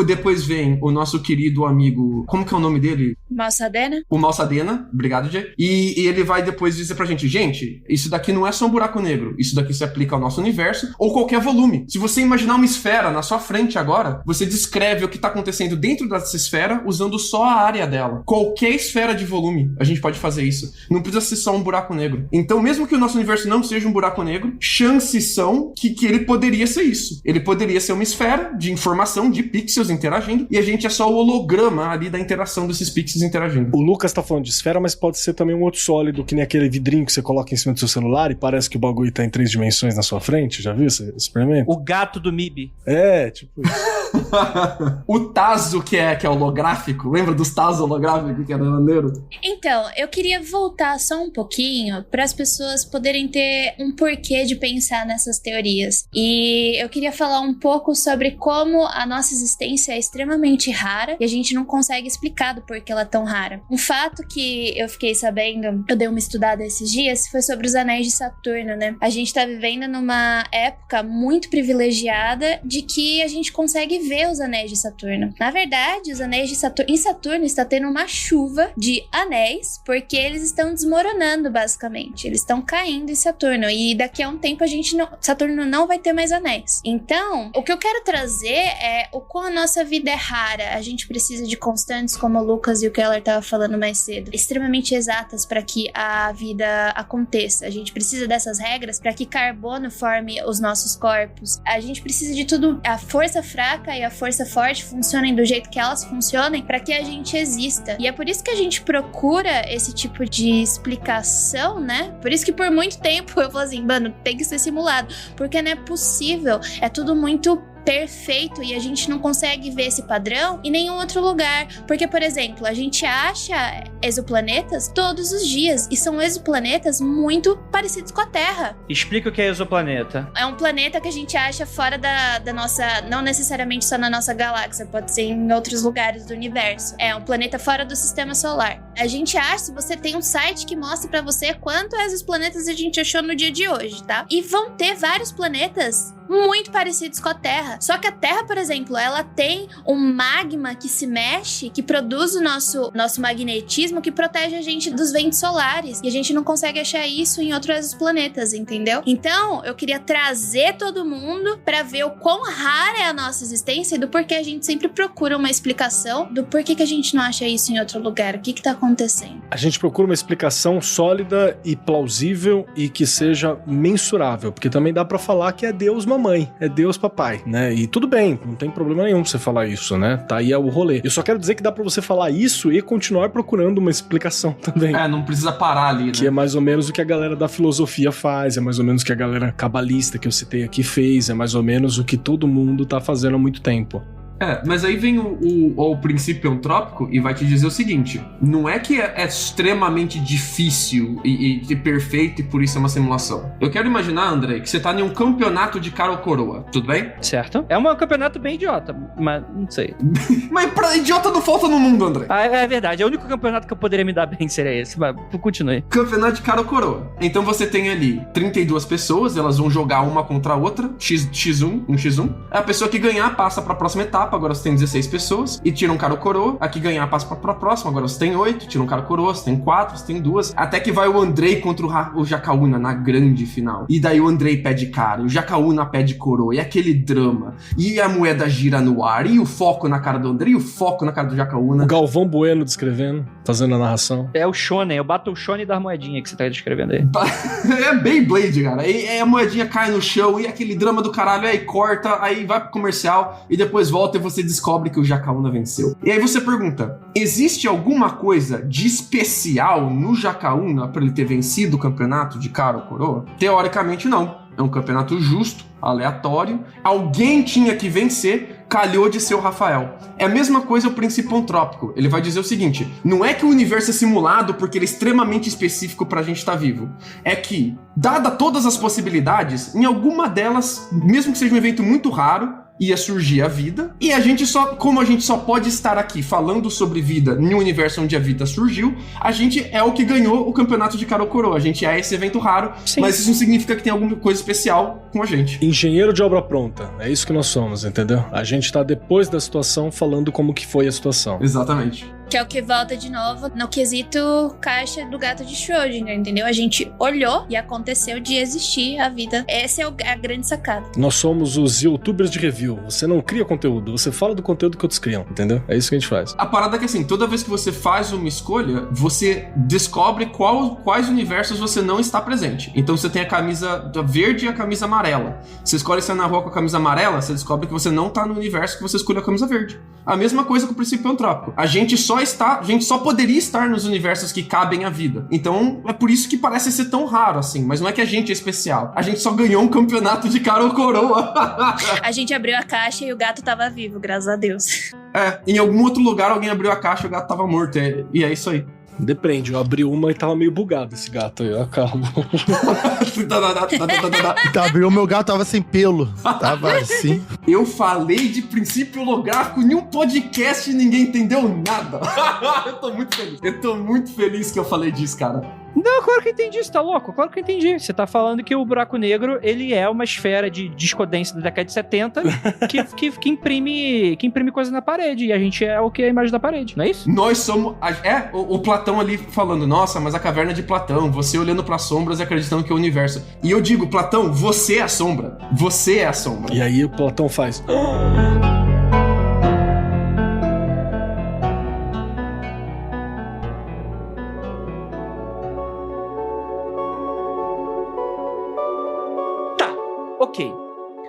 S6: depois vem o nosso querido amigo, como que é o nome dele?
S3: Malsadena?
S6: O Malsadena, obrigado, Jay. E ele vai depois dizer pra gente, isso daqui não é só um buraco negro, isso daqui se aplica ao nosso universo ou qualquer volume. Se você imaginar uma esfera na sua frente agora, você descreve o que tá acontecendo dentro dessa esfera usando só a área dela. Qualquer esfera de volume, a gente pode fazer isso. Não precisa ser só um buraco negro. Então, mesmo que o nosso universo não seja um buraco negro, chances são que ele poderia ser isso. Ele poderia ser uma esfera de informação, de pixels interagindo, e a gente é só o holograma ali da interação desses pixels interagindo.
S4: O Lucas tá falando de esfera, mas pode ser também um outro sólido, que nem aquele vidrinho que você coloca em cima do seu celular e parece que o bagulho tá em 3 dimensões na sua frente. Já viu esse experimento?
S1: O gato do MIB.
S4: Tipo isso.
S6: O Tazo, que é holográfico, lembra dos Tazos holográficos que era maneiro?
S3: Então, eu queria voltar só um pouquinho para as pessoas poderem ter um porquê de pensar nessas teorias. E E eu queria falar um pouco sobre como a nossa existência é extremamente rara e a gente não consegue explicar do porquê ela é tão rara. Um fato que eu fiquei sabendo, eu dei uma estudada esses dias, foi sobre os anéis de Saturno, né? A gente tá vivendo numa época muito privilegiada de que a gente consegue ver os anéis de Saturno. Na verdade, os anéis de Saturno... Em Saturno está tendo uma chuva de anéis, porque eles estão desmoronando, basicamente. Eles estão caindo em Saturno. E daqui a um tempo Saturno não vai ter mais anéis. Então, o que eu quero trazer é o quão a nossa vida é rara. A gente precisa de constantes, como o Lucas e o Keller estavam falando mais cedo, extremamente exatas para que a vida aconteça. A gente precisa dessas regras para que carbono forme os nossos corpos. A gente precisa de tudo. A força fraca e a força forte funcionem do jeito que elas funcionem para que a gente exista. E é por isso que a gente procura esse tipo de explicação, né? Por isso que por muito tempo eu falo assim, mano, tem que ser simulado, porque não é possível, é tudo muito perfeito e a gente não consegue ver esse padrão em nenhum outro lugar, porque, por exemplo, a gente acha exoplanetas todos os dias e são exoplanetas muito parecidos com a Terra.
S1: Explica o que é exoplaneta.
S3: É um planeta que a gente acha fora da nossa, não necessariamente só na nossa galáxia, pode ser em outros lugares do universo. É um planeta fora do sistema solar. A gente acha, se você tem um site que mostra pra você quantos exoplanetas a gente achou no dia de hoje, tá? E vão ter vários planetas muito parecidos com a Terra. Só que a Terra, por exemplo, ela tem um magma que se mexe, que produz o nosso magnetismo, que protege a gente dos ventos solares. E a gente não consegue achar isso em outros planetas, entendeu? Então, eu queria trazer todo mundo pra ver o quão rara é a nossa existência e do porquê a gente sempre procura uma explicação do porquê que a gente não acha isso em outro lugar. O que tá acontecendo?
S4: A gente procura uma explicação sólida e plausível e que seja mensurável, porque também dá pra falar que é Deus mamãe, é Deus papai, né? E tudo bem, não tem problema nenhum você falar isso, né? Tá aí o rolê. Eu só quero dizer que dá pra você falar isso e continuar procurando uma explicação também.
S6: Não precisa parar ali, né?
S4: Que é mais ou menos o que a galera da filosofia faz, é mais ou menos o que a galera cabalista que eu citei aqui fez, é mais ou menos o que todo mundo tá fazendo há muito tempo.
S6: Mas aí vem o princípio antrópico e vai te dizer o seguinte: não é que é extremamente difícil e perfeito e por isso é uma simulação. Eu quero imaginar, André, que você tá em um campeonato de cara ou coroa, tudo bem?
S1: Certo. É um campeonato bem idiota, mas não sei.
S6: Mas pra idiota não falta no mundo, André.
S1: É verdade, é o único campeonato que eu poderia me dar bem seria esse, mas continue.
S6: Campeonato de cara ou coroa. Então você tem ali 32 pessoas, elas vão jogar uma contra a outra, x1. A pessoa que ganhar passa pra próxima etapa. Agora você tem 16 pessoas e tira um cara ou coroa. Aqui ganhar passa pra próxima. Agora você tem 8, tira um cara ou coroa. Você tem 4, você tem 2. Até que vai o Andrei contra o Jacaúna na grande final. E daí o Andrei pede cara, o Jacaúna pede coroa. E aquele drama. E a moeda gira no ar. E o foco na cara do Andrei e o foco na cara do Jacaúna.
S4: O Galvão Bueno descrevendo, fazendo a narração.
S1: É o Shonen, eu bato o Shonen da moedinha que você tá descrevendo aí.
S6: É Beyblade, cara. E a moedinha cai no chão e aquele drama do caralho. Aí corta, aí vai pro comercial e depois volta e você descobre que o Jacaúna venceu. E aí você pergunta, existe alguma coisa de especial no Jacaúna pra ele ter vencido o campeonato de cara ou coroa? Teoricamente não. É um campeonato justo, aleatório. Alguém tinha que vencer, calhou de ser o Rafael. É a mesma coisa o princípio antrópico. Ele vai dizer o seguinte: não é que o universo é simulado porque ele é extremamente específico pra gente estar vivo. É que, dada todas as possibilidades, em alguma delas, mesmo que seja um evento muito raro, ia surgir a vida, e como a gente só pode estar aqui falando sobre vida em um universo onde a vida surgiu, a gente é o que ganhou o campeonato de cara ou coroa, a gente é esse evento raro. Sim. Mas isso não significa que tem alguma coisa especial com a gente.
S4: Engenheiro de obra pronta, é isso que nós somos, entendeu? A gente tá depois da situação falando como que foi a situação.
S6: Exatamente.
S3: Que é o que volta de novo no quesito caixa do gato de Schrödinger, entendeu? A gente olhou e aconteceu de existir a vida. Essa é a grande sacada.
S4: Nós somos os youtubers de review. Você não cria conteúdo, você fala do conteúdo que outros criam, entendeu? É isso que a gente faz.
S6: A parada é que assim, toda vez que você faz uma escolha, você descobre quais universos você não está presente. Então você tem a camisa verde e a camisa amarela. Você escolhe sair na rua com a camisa amarela, você descobre que você não está no universo que você escolheu a camisa verde. A mesma coisa com o princípio antrópico. A gente só poderia estar nos universos que cabem à vida. Então, é por isso que parece ser tão raro, assim. Mas não é que a gente é especial. A gente só ganhou um campeonato de cara ou coroa.
S3: A gente abriu a caixa e o gato tava vivo, graças a Deus.
S6: Em algum outro lugar alguém abriu a caixa e o gato tava morto. E é isso aí.
S4: Depende, eu abri uma e tava meio bugado esse gato aí, ó, calma.
S5: Tá, abriu, meu gato tava sem pelo. Tava assim.
S6: Eu falei de princípio holográfico em um podcast e ninguém entendeu nada. Eu tô muito feliz que eu falei disso, cara.
S1: Não, claro que eu entendi, você tá louco? Claro que eu entendi. Você tá falando que o buraco negro, ele é uma esfera de discodência da década de 70 que imprime coisa na parede. E a gente é o que é a imagem da parede, não é isso?
S6: Nós somos... o Platão ali falando, nossa, mas a caverna de Platão, você olhando pras sombras e acreditando que é o universo. E eu digo, Platão, você é a sombra. Você é a sombra.
S4: E aí o Platão faz...
S1: Ok.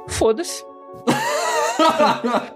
S1: Foda-se.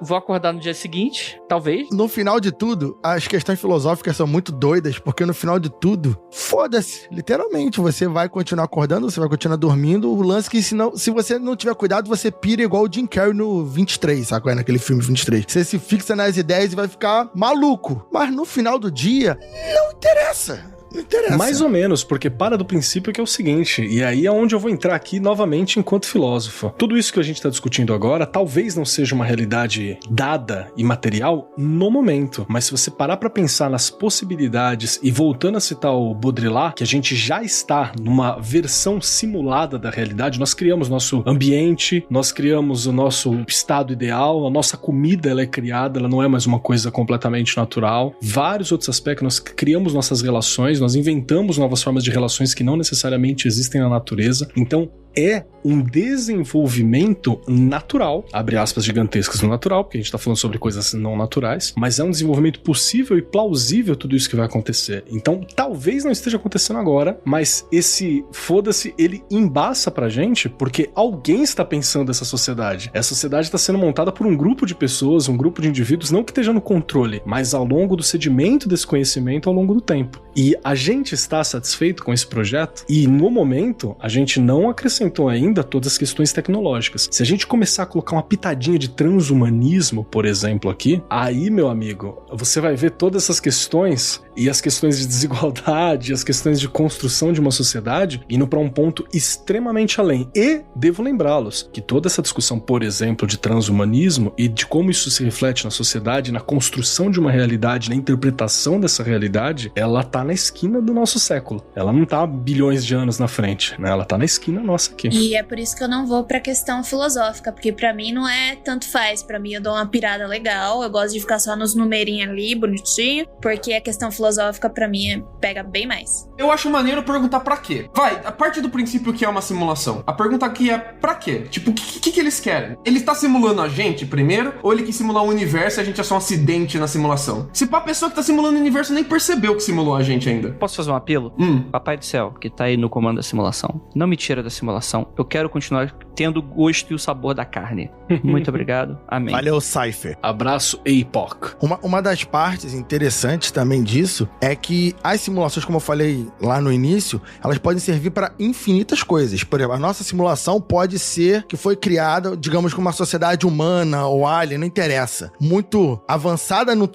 S1: Vou acordar no dia seguinte, talvez.
S5: No final de tudo, as questões filosóficas são muito doidas, porque no final de tudo, foda-se, literalmente. Você vai continuar acordando, você vai continuar dormindo. O lance que, se você não tiver cuidado, você pira igual o Jim Carrey no 23, sabe? Naquele filme 23. Você se fixa nas ideias e vai ficar maluco. Mas no final do dia, não interessa. Não interessa.
S4: Mais ou menos, porque para do princípio que é o seguinte, e aí é onde eu vou entrar aqui novamente enquanto filósofo. Tudo isso que a gente está discutindo agora talvez não seja uma realidade dada e material no momento, mas se você parar para pensar nas possibilidades e voltando a citar o Baudrillard, que a gente já está numa versão simulada da realidade, nós criamos nosso ambiente, nós criamos o nosso estado ideal, a nossa comida ela é criada, ela não é mais uma coisa completamente natural. Vários outros aspectos, nós criamos nossas relações, nós inventamos novas formas de relações que não necessariamente existem na natureza. Então, é um desenvolvimento natural, abre aspas gigantescas no natural, porque a gente tá falando sobre coisas não naturais, mas é um desenvolvimento possível e plausível tudo isso que vai acontecer. Então, talvez não esteja acontecendo agora, mas esse foda-se, ele embaça pra gente, porque alguém está pensando essa sociedade. Essa sociedade está sendo montada por um grupo de pessoas, um grupo de indivíduos, não que esteja no controle, mas ao longo do sedimento desse conhecimento ao longo do tempo. E a gente está satisfeito com esse projeto, e no momento, a gente não acrescentou ainda todas as questões tecnológicas. Se a gente começar a colocar uma pitadinha de transhumanismo, por exemplo, aqui, aí, meu amigo, você vai ver todas essas questões e as questões de desigualdade, as questões de construção de uma sociedade indo para um ponto extremamente além. E devo lembrá-los que toda essa discussão, por exemplo, de transhumanismo e de como isso se reflete na sociedade, na construção de uma realidade, na interpretação dessa realidade, ela tá na esquina do nosso século. Ela não tá bilhões de anos na frente, né? Ela tá na esquina nossa aqui.
S3: E é por isso que eu não vou pra questão filosófica, porque pra mim não é tanto faz. Pra mim eu dou uma pirada legal, eu gosto de ficar só nos numerinhos ali, bonitinho, porque a questão filosófica pra mim pega bem mais.
S6: Eu acho maneiro perguntar pra quê. Vai, a parte do princípio que é uma simulação. A pergunta aqui é pra quê? Tipo, o que eles querem? Ele tá simulando a gente primeiro, ou ele quer simular o universo e a gente é só um acidente na simulação? Se pá, a pessoa que tá simulando o universo nem percebeu que simulou a gente ainda.
S1: Posso fazer um apelo? Papai do céu, que tá aí no comando da simulação, não me tira da simulação. Eu quero continuar tendo o gosto e o sabor da carne. Muito obrigado. Amém.
S5: Valeu, Cypher.
S4: Abraço, Epoch.
S5: Uma das partes interessantes também disso é que as simulações, como eu falei lá no início, elas podem servir para infinitas coisas. Por exemplo, a nossa simulação pode ser que foi criada, digamos, com uma sociedade humana ou alien, não interessa. Muito avançada, não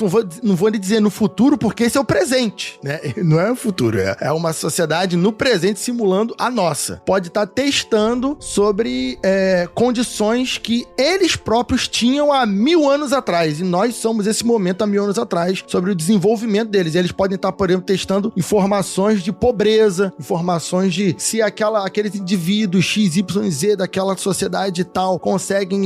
S5: vou lhe dizer no futuro, porque esse é o presente, né? Não é o futuro, é uma sociedade no presente simulando a nossa. Pode estar testando sobre condições que eles próprios tinham há 1000 anos atrás, e nós somos esse momento há 1000 anos atrás, sobre o desenvolvimento deles. E eles podem estar, por exemplo, testando informações de pobreza, informações de se aqueles indivíduos XYZ daquela sociedade e tal conseguem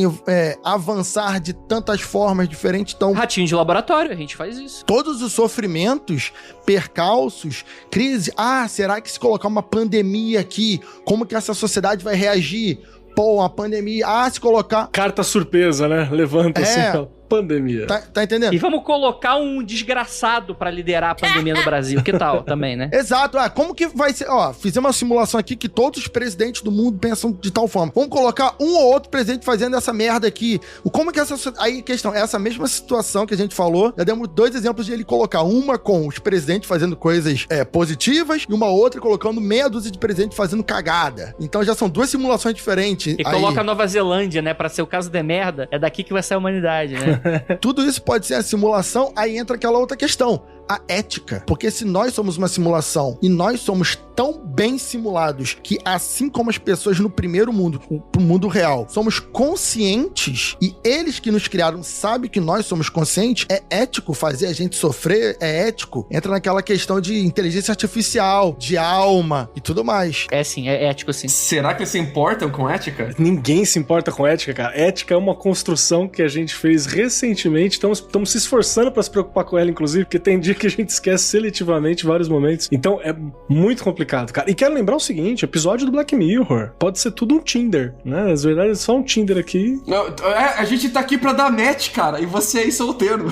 S5: avançar de tantas formas diferentes. Então,
S1: ratinho de laboratório, a gente faz isso.
S5: Todos os sofrimentos, percalços, crise. Será que se colocar uma pandemia aqui, como que essa sociedade vai reagir? Pô, uma pandemia. Se colocar...
S4: Carta surpresa, né? Levanta assim, pandemia.
S5: Tá entendendo?
S1: E vamos colocar um desgraçado pra liderar a pandemia no Brasil. Que tal? Também, né?
S5: Exato. Como que vai ser? Fizemos uma simulação aqui que todos os presidentes do mundo pensam de tal forma. Vamos colocar um ou outro presidente fazendo essa merda aqui. Como que essa... Aí, questão, essa mesma situação que a gente falou, já demos 2 exemplos de ele colocar uma com os presidentes fazendo coisas positivas e uma outra colocando meia dúzia de presidentes fazendo cagada. Então já são 2 simulações diferentes.
S1: E coloca a Nova Zelândia, né? Pra ser o caso de merda, é daqui que vai ser a humanidade, né?
S5: Tudo isso pode ser a simulação, aí entra aquela outra questão. a ética. Porque se nós somos uma simulação e nós somos tão bem simulados que, assim como as pessoas no primeiro mundo, pro mundo real, somos conscientes e eles que nos criaram sabem que nós somos conscientes, é ético fazer a gente sofrer, é ético. Entra naquela questão de inteligência artificial, de alma e tudo mais.
S1: É sim, é ético sim.
S6: Será que eles se importam com ética?
S4: Ninguém se importa com ética, cara. Ética é uma construção que a gente fez recentemente. Estamos se esforçando pra se preocupar com ela, inclusive, porque tem dia que a gente esquece seletivamente vários momentos. Então é muito complicado, cara. E quero lembrar o seguinte, episódio do Black Mirror pode ser tudo um Tinder, né? Às verdade é só um Tinder aqui.
S6: Não, a gente tá aqui pra dar match, cara, e você aí solteiro.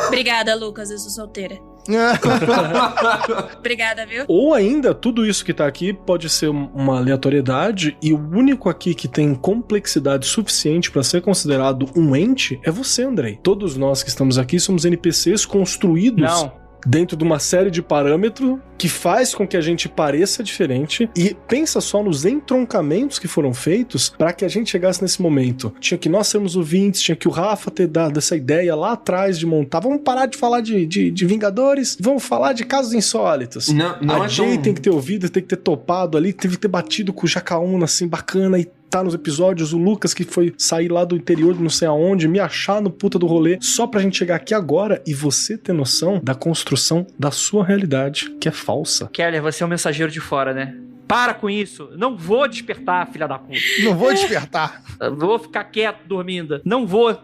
S3: Obrigada, Lucas, eu sou solteira. Obrigada, viu?
S4: Ou ainda, tudo isso que tá aqui pode ser uma aleatoriedade e o único aqui que tem complexidade suficiente pra ser considerado um ente é você, Andrei. Todos nós que estamos aqui somos NPCs construídos dentro de uma série de parâmetros que faz com que a gente pareça diferente e pensa só nos entroncamentos que foram feitos para que a gente chegasse nesse momento. Tinha que nós sermos ouvintes, tinha que o Rafa ter dado essa ideia lá atrás de montar. Vamos parar de falar de Vingadores, vamos falar de casos insólitos.
S6: Não
S4: a Jay tem que ter ouvido, tem que ter topado ali, teve que ter batido com o Jacaúna assim, bacana, e tá nos episódios, o Lucas que foi sair lá do interior de não sei aonde, me achar no puta do rolê, só pra gente chegar aqui agora e você ter noção da construção da sua realidade, que é falsa.
S1: Keller, você é um mensageiro de fora, né? Para com isso. Não vou despertar, filha da puta.
S5: Não vou despertar.
S1: Vou ficar quieto dormindo. Não vou.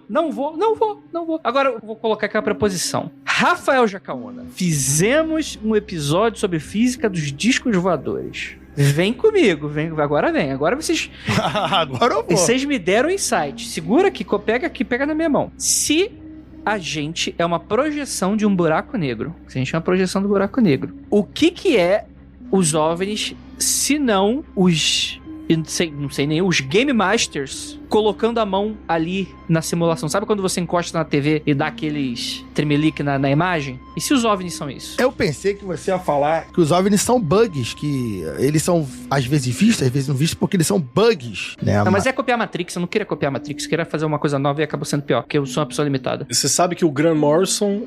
S1: Agora eu vou colocar aqui a preposição. Rafael Jacaúna, fizemos um episódio sobre física dos discos voadores. Vem comigo, agora vocês...
S5: Agora eu vou.
S1: Vocês me deram insight. Segura aqui, pega na minha mão. Se a gente é uma projeção de um buraco negro, se a gente é uma projeção do buraco negro, o que é os OVNIs, se não os... Eu não sei nem, os Game Masters colocando a mão ali na simulação. Sabe quando você encosta na TV e dá aqueles tremelique na imagem? E se os OVNIs são isso?
S5: Eu pensei que você ia falar que os OVNIs são bugs, que eles são às vezes vistos, às vezes não vistos, porque eles são bugs, né?
S1: Não, mas é copiar a Matrix, eu não queria copiar a Matrix, eu queria fazer uma coisa nova e acabou sendo pior, porque eu sou uma pessoa limitada.
S4: Você sabe que o Grant Morrison,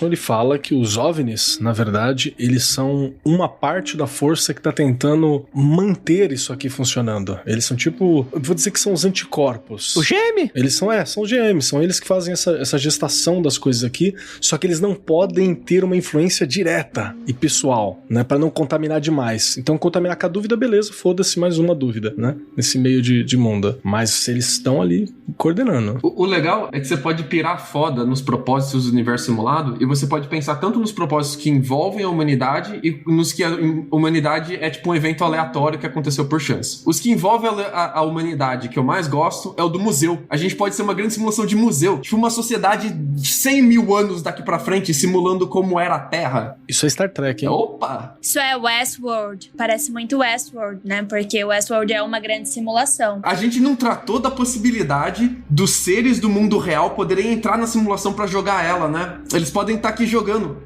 S4: ele fala que os OVNIs, na verdade, eles são uma parte da força que tá tentando manter isso aqui funcionando. Eles são tipo, eu vou dizer que são os anticorpos.
S1: O GM?
S4: Eles são os GMs, são eles que fazem essa gestação das coisas aqui, só que eles não podem ter uma influência direta e pessoal, né, pra não contaminar demais. Então, contaminar com a dúvida, beleza, foda-se, mais uma dúvida, né, nesse meio de mundo. Mas eles estão ali coordenando.
S6: O legal é que você pode pirar foda nos propósitos do universo simulado e você pode pensar tanto nos propósitos que envolvem a humanidade e nos que a humanidade é tipo um evento aleatório que aconteceu por chance. Os que envolvem a humanidade que eu mais gosto é o do museu. A gente pode ser uma grande simulação de museu. Tipo uma sociedade de 100 mil anos daqui pra frente simulando como era a Terra.
S4: Isso é Star Trek, hein?
S6: Opa!
S3: Isso é Westworld. Parece muito Westworld, né? Porque Westworld é uma grande simulação.
S6: A gente não tratou da possibilidade dos seres do mundo real poderem entrar na simulação pra jogar ela, né? Eles podem estar aqui jogando.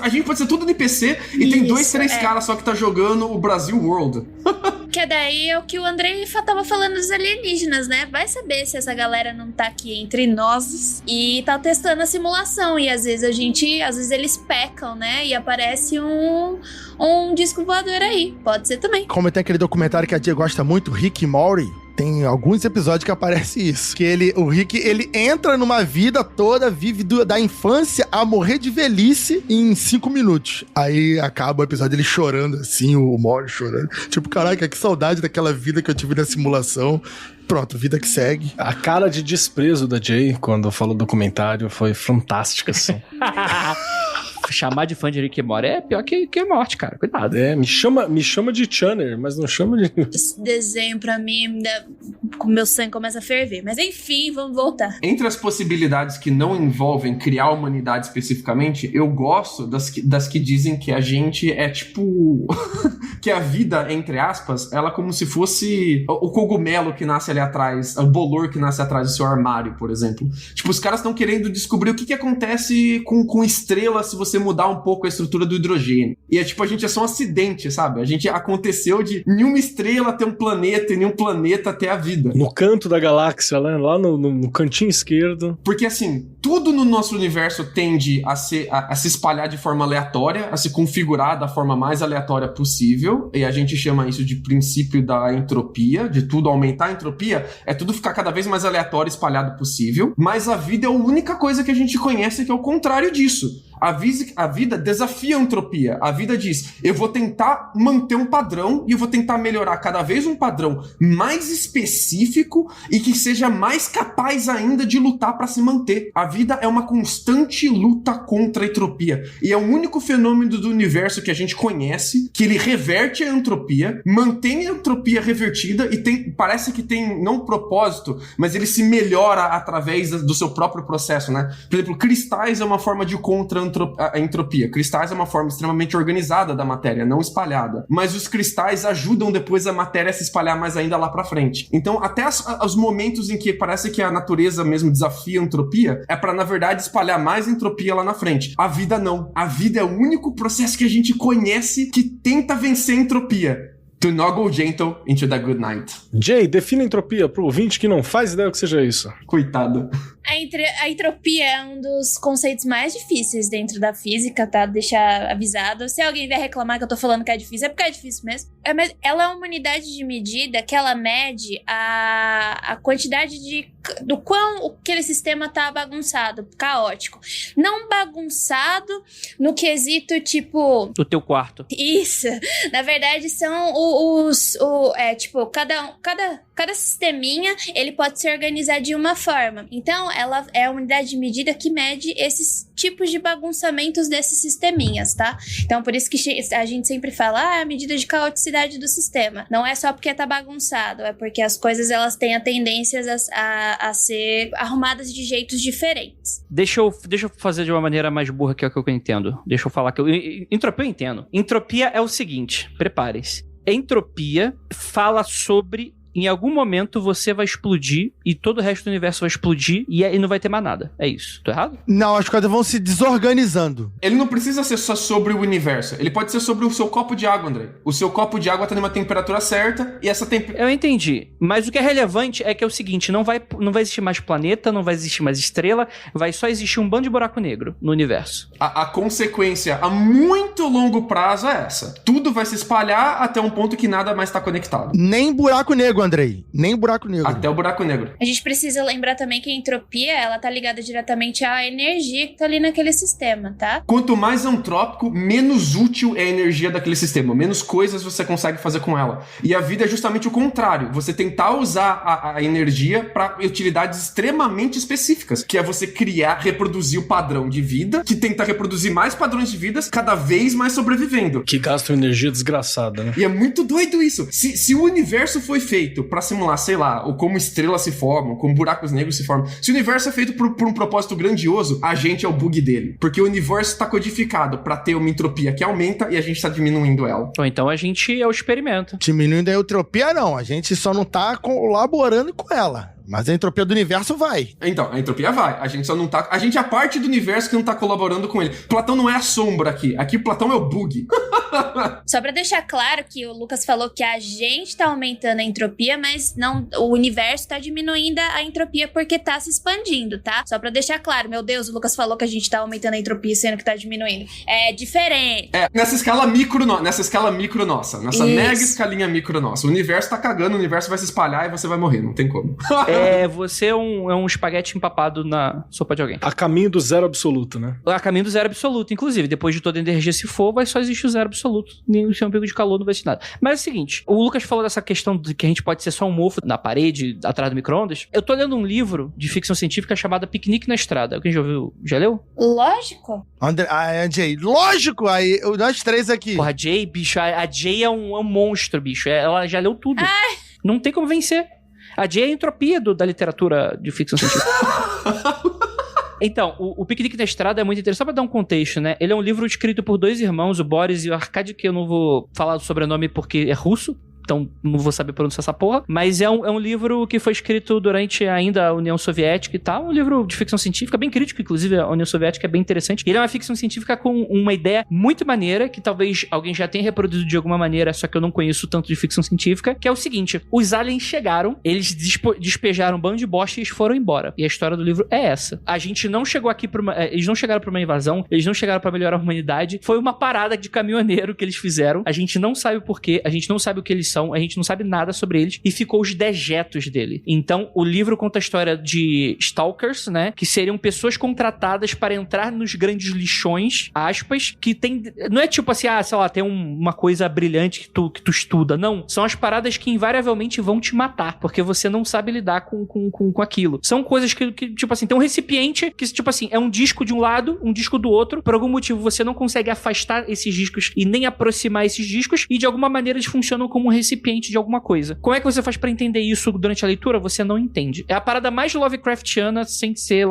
S6: A gente pode ser tudo NPC e tem 2, 3 caras só que tá jogando o Brasil World.
S3: Que daí é o que o Andrei tava falando dos alienígenas, né? Vai saber se essa galera não tá aqui entre nós e tá testando a simulação. E às vezes eles pecam, né? E aparece um disco voador aí. Pode ser também.
S5: Como tem aquele documentário que a Dia gosta muito, Rick e Morty, tem alguns episódios que aparece isso. Que o Rick, ele entra numa vida toda, vive da infância a morrer de velhice em 5 minutos. Aí acaba o episódio ele chorando assim, o Morty chorando. Tipo, caraca, que saudade daquela vida que eu tive na simulação. Pronto, vida que segue.
S4: A cara de desprezo da Jay quando falou do documentário foi fantástica, assim.
S1: Chamar de fã de Rick e Morty é pior que morte, cara. Cuidado.
S4: Me chama de Channer, mas não chama de...
S3: Esse desenho, pra mim, o meu sangue começa a ferver. Mas enfim, vamos voltar.
S6: Entre as possibilidades que não envolvem criar a humanidade especificamente, eu gosto das que dizem que a gente é tipo... que a vida, entre aspas, ela como se fosse o cogumelo que nasce ali atrás, o bolor que nasce atrás do seu armário, por exemplo. Tipo, os caras estão querendo descobrir o que acontece com estrela se você você mudar um pouco a estrutura do hidrogênio. E tipo, a gente é só um acidente, sabe? A gente aconteceu de nenhuma estrela ter um planeta e nenhum planeta ter a vida.
S4: No canto da galáxia, né? Lá no cantinho esquerdo.
S6: Porque assim, tudo no nosso universo tende a se espalhar de forma aleatória, a se configurar da forma mais aleatória possível, e a gente chama isso de princípio da entropia, de tudo aumentar a entropia, é tudo ficar cada vez mais aleatório, espalhado possível, mas a vida é a única coisa que a gente conhece que é o contrário disso. A vida desafia a entropia. A vida diz, eu vou tentar manter um padrão e eu vou tentar melhorar cada vez um padrão mais específico e que seja mais capaz ainda de lutar para se manter. A vida é uma constante luta contra a entropia. E é o único fenômeno do universo que a gente conhece que ele reverte a entropia, mantém a entropia revertida e parece que tem, não um propósito, mas ele se melhora através do seu próprio processo, né? Por exemplo, cristais é uma forma de contra a entropia. Cristais é uma forma extremamente organizada da matéria, não espalhada. Mas os cristais ajudam depois a matéria a se espalhar mais ainda lá pra frente. Então, até os momentos em que parece que a natureza mesmo desafia a entropia, é pra, na verdade, espalhar mais entropia lá na frente. A vida não. A vida é o único processo que a gente conhece que tenta vencer a entropia. To not go gentle into the good night.
S4: Jay, defina entropia pro ouvinte que não faz ideia do que seja isso.
S6: Coitado.
S3: A entropia é um dos conceitos mais difíceis dentro da física, tá? Deixar avisado. Se alguém vier reclamar que eu tô falando que é difícil, é porque é difícil mesmo. Mas ela é uma unidade de medida que ela mede a quantidade do quão aquele sistema tá bagunçado, caótico. Não bagunçado no quesito, tipo...
S1: O teu quarto.
S3: Isso. Na verdade, são tipo, cada sisteminha, ele pode se organizar de uma forma. Então, ela é a unidade de medida que mede esses tipos de bagunçamentos desses sisteminhas, tá? Então, por isso que a gente sempre fala, a medida de caoticidade do sistema. Não é só porque tá bagunçado, é porque as coisas, elas têm a tendência a ser arrumadas de jeitos diferentes.
S1: Deixa eu fazer de uma maneira mais burra que é o que eu entendo. Deixa eu falar que entropia eu entendo. Entropia é o seguinte, prepare-se. Entropia fala sobre... Em algum momento você vai explodir e todo o resto do universo vai explodir e não vai ter mais nada. É isso. Tô errado?
S5: Não, as coisas vão se desorganizando.
S6: Ele não precisa ser só sobre o universo. Ele pode ser sobre o seu copo de água, André. O seu copo de água tá numa temperatura certa e essa temperatura...
S1: Eu entendi. Mas o que é relevante é que é o seguinte, não vai existir mais planeta, não vai existir mais estrela, vai só existir um bando de buraco negro no universo.
S6: A consequência a muito longo prazo é essa. Tudo vai se espalhar até um ponto que nada mais tá conectado.
S5: Nem buraco negro, Andrei. Nem buraco negro.
S6: Até o buraco negro.
S3: A gente precisa lembrar também que a entropia, ela tá ligada diretamente à energia que tá ali naquele sistema, tá?
S6: Quanto mais antrópico, menos útil é a energia daquele sistema. Menos coisas você consegue fazer com ela. E a vida é justamente o contrário. Você tentar usar a energia para utilidades extremamente específicas. Que é você reproduzir o padrão de vida, que tenta reproduzir mais padrões de vidas, cada vez mais sobrevivendo.
S4: Que gasta uma energia desgraçada, né?
S6: E é muito doido isso. Se o universo foi feito pra simular, sei lá, como estrelas se formam, como buracos negros se formam. Se o universo é feito por um propósito grandioso, a gente é o bug dele. Porque o universo tá codificado pra ter uma entropia que aumenta e a gente tá diminuindo ela.
S1: Ou então a gente é o experimento.
S5: Diminuindo a entropia, não. A gente só não tá colaborando com ela. Mas a entropia do universo vai.
S6: Então, a entropia vai. A gente só não tá... A gente é a parte do universo que não tá colaborando com ele. Platão não é a sombra aqui. Aqui Platão é o bug.
S3: Só pra deixar claro que o Lucas falou que a gente tá aumentando a entropia, mas não, o universo tá diminuindo a entropia porque tá se expandindo, tá? Só pra deixar claro. Meu Deus, o Lucas falou que a gente tá aumentando a entropia sendo que tá diminuindo. É diferente.
S6: Nessa escala micro nossa. Nessa mega escalinha micro nossa. O universo tá cagando, o universo vai se espalhar e você vai morrer. Não tem como.
S1: Você é um espaguete empapado na sopa de alguém.
S4: A caminho do zero absoluto, né?
S1: A caminho do zero absoluto, inclusive. Depois de toda a energia se for, vai só existir o zero absoluto. Nem o seu pico de calor não vai existir nada. Mas é o seguinte, o Lucas falou dessa questão de que a gente pode ser só um mofo na parede, atrás do micro-ondas. Eu tô lendo um livro de ficção científica chamado Piquenique na Estrada. Alguém já ouviu? Já leu?
S3: Lógico.
S5: Jay, lógico! Aí, nós três aqui.
S1: Porra, a Jay, bicho, a Jay é um monstro, bicho. Ela já leu tudo.
S3: Ai.
S1: Não tem como vencer. A Jay é a entropia da literatura de ficção científica. Então, o Piquenique na Estrada é muito interessante. Só pra dar um contexto, né? Ele é um livro escrito por dois irmãos, o Boris e o Arkady, que eu não vou falar o sobrenome porque é russo. então não vou saber pronunciar essa porra, mas é um livro que foi escrito durante ainda a União Soviética e tal, um livro de ficção científica, bem crítico, inclusive a União Soviética é bem interessante. Ele é uma ficção científica com uma ideia muito maneira, que talvez alguém já tenha reproduzido de alguma maneira, só que eu não conheço tanto de ficção científica, que é o seguinte: os aliens chegaram, eles despejaram um bando de bosta e eles foram embora. E a história do livro é essa. A gente não chegou aqui eles não chegaram pra uma invasão, eles não chegaram pra melhorar a humanidade, foi uma parada de caminhoneiro que eles fizeram, a gente não sabe o porquê, a gente não sabe o que eles são, a gente não sabe nada sobre eles, e ficou os dejetos dele. Então, o livro conta a história de stalkers, né, que seriam pessoas contratadas para entrar nos grandes lixões, aspas, que tem... Não é tipo assim, sei lá, tem uma coisa brilhante que tu estuda, não. São as paradas que invariavelmente vão te matar, porque você não sabe lidar com aquilo. São coisas que, tipo assim, tem um recipiente que, tipo assim, é um disco de um lado, um disco do outro, por algum motivo você não consegue afastar esses discos e nem aproximar esses discos, e de alguma maneira eles funcionam como um recipiente de alguma coisa. Como é que você faz pra entender isso durante a leitura? Você não entende. É a parada mais Lovecraftiana, sem ser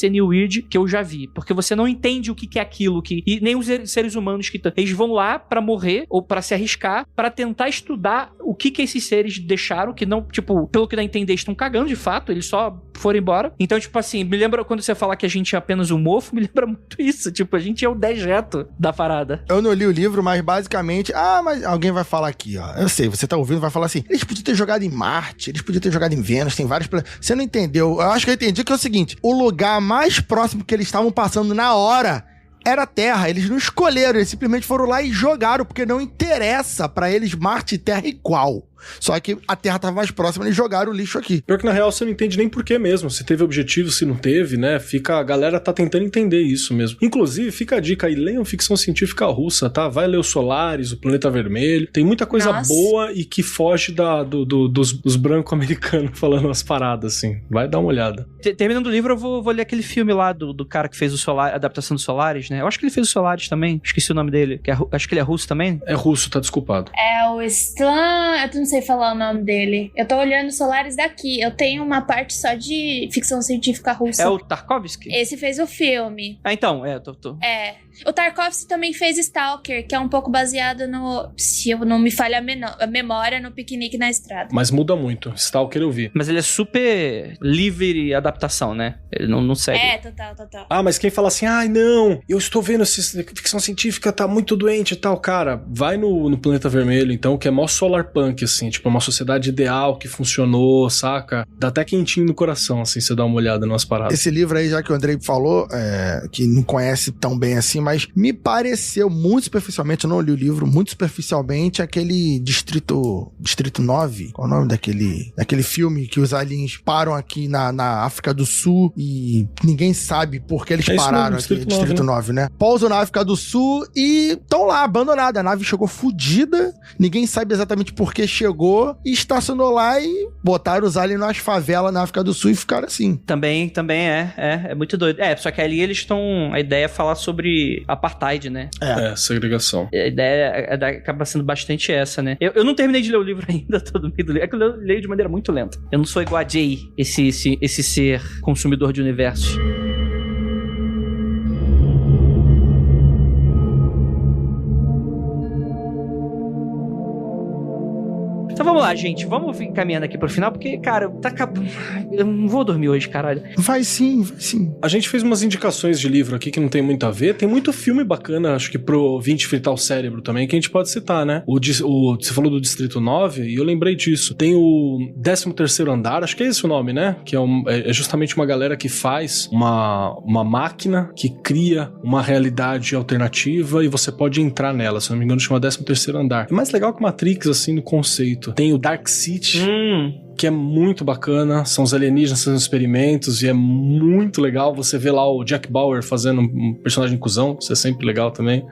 S1: New Weird, que eu já vi. Porque você não entende o que é aquilo, e nem os seres humanos eles vão lá pra morrer, ou pra se arriscar, pra tentar estudar o que esses seres deixaram, que não, tipo, pelo que dá a entender, estão cagando de fato, eles só foram embora. Então, tipo assim, me lembra quando você fala que a gente é apenas um mofo, me lembra muito isso. Tipo, a gente é o dejeto da parada.
S5: Eu não li o livro, mas basicamente... mas alguém vai falar aqui, ó. Eu sei, você tá ouvindo, vai falar assim, eles podiam ter jogado em Marte, eles podiam ter jogado em Vênus, tem vários... Você não entendeu. Eu acho que eu entendi que é o seguinte, o lugar mais próximo que eles estavam passando na hora era a Terra. Eles não escolheram, eles simplesmente foram lá e jogaram, porque não interessa pra eles Marte e Terra igual. Só que a Terra tava mais próxima, eles jogaram o lixo aqui.
S4: Pior que na real você não entende nem por que mesmo. Se teve objetivo, se não teve, né? A galera tá tentando entender isso mesmo. Inclusive, fica a dica aí, leiam ficção científica russa, tá? Vai ler o Solaris, o Planeta Vermelho. Tem muita coisa boa e que foge dos brancos americanos falando as paradas, assim. Vai dar uma olhada.
S1: Terminando o livro, eu vou ler aquele filme lá do cara que fez a adaptação do Solaris, né? Eu acho que ele fez o Solaris também. Esqueci o nome dele. Acho que ele é russo também.
S4: É russo, tá desculpado.
S3: É o Stan... Eu não sei falar o nome dele. Eu tô olhando Solaris daqui. Eu tenho uma parte só de ficção científica russa.
S1: É o Tarkovsky?
S3: Esse fez o filme.
S1: Então, tô.
S3: É. O Tarkovsky também fez Stalker, que é um pouco baseado no... Se eu não me falha a memória, no Piquenique na Estrada.
S4: Mas muda muito. Stalker eu vi.
S1: Mas ele é super livre adaptação, né? Ele não segue.
S3: É, total.
S4: Mas quem fala assim, não, eu estou vendo ficção científica, tá muito doente e tal. Cara, vai no Planeta Vermelho, então, que é mó solarpunk, assim, tipo, uma sociedade ideal que funcionou, saca? Dá até quentinho no coração, assim, você dá uma olhada nas paradas.
S5: Esse livro aí, já que o Andrei falou, que não conhece tão bem assim, mas me pareceu muito superficialmente, eu não li o livro, muito superficialmente, aquele Distrito 9, qual é o nome daquele filme que os aliens param aqui na África do Sul e ninguém sabe por que eles pararam aqui, Distrito 9, né? Pousam na África do Sul e estão lá, abandonada, a nave chegou fodida, ninguém sabe exatamente por que chegou e estacionou lá e botaram os aliens nas favelas na África do Sul e ficaram assim.
S1: Também é muito doido. Só que ali eles estão... A ideia é falar sobre apartheid, né?
S4: Segregação.
S1: A ideia acaba sendo bastante essa, né? Eu não terminei de ler o livro ainda, todo mundo lê. É que eu leio de maneira muito lenta. Eu não sou igual a Jay, esse ser consumidor de universos. Então vamos lá, gente. Vamos encaminhando aqui pro final, porque, cara, eu não vou dormir hoje, caralho.
S5: Vai sim.
S4: A gente fez umas indicações de livro aqui que não tem muito a ver. Tem muito filme bacana, acho que pro ouvinte fritar o cérebro também, que a gente pode citar, né? Você falou do Distrito 9 e eu lembrei disso. Tem o 13º Andar, acho que é esse o nome, né? Que é justamente uma galera que faz uma máquina que cria uma realidade alternativa e você pode entrar nela. Se não me engano, chama 13º Andar. É mais legal que Matrix, assim, no conceito. Tem o Dark City, que é muito bacana, são os alienígenas fazendo experimentos e é muito legal. Você vê lá o Jack Bauer fazendo um personagem cuzão, isso é sempre legal também.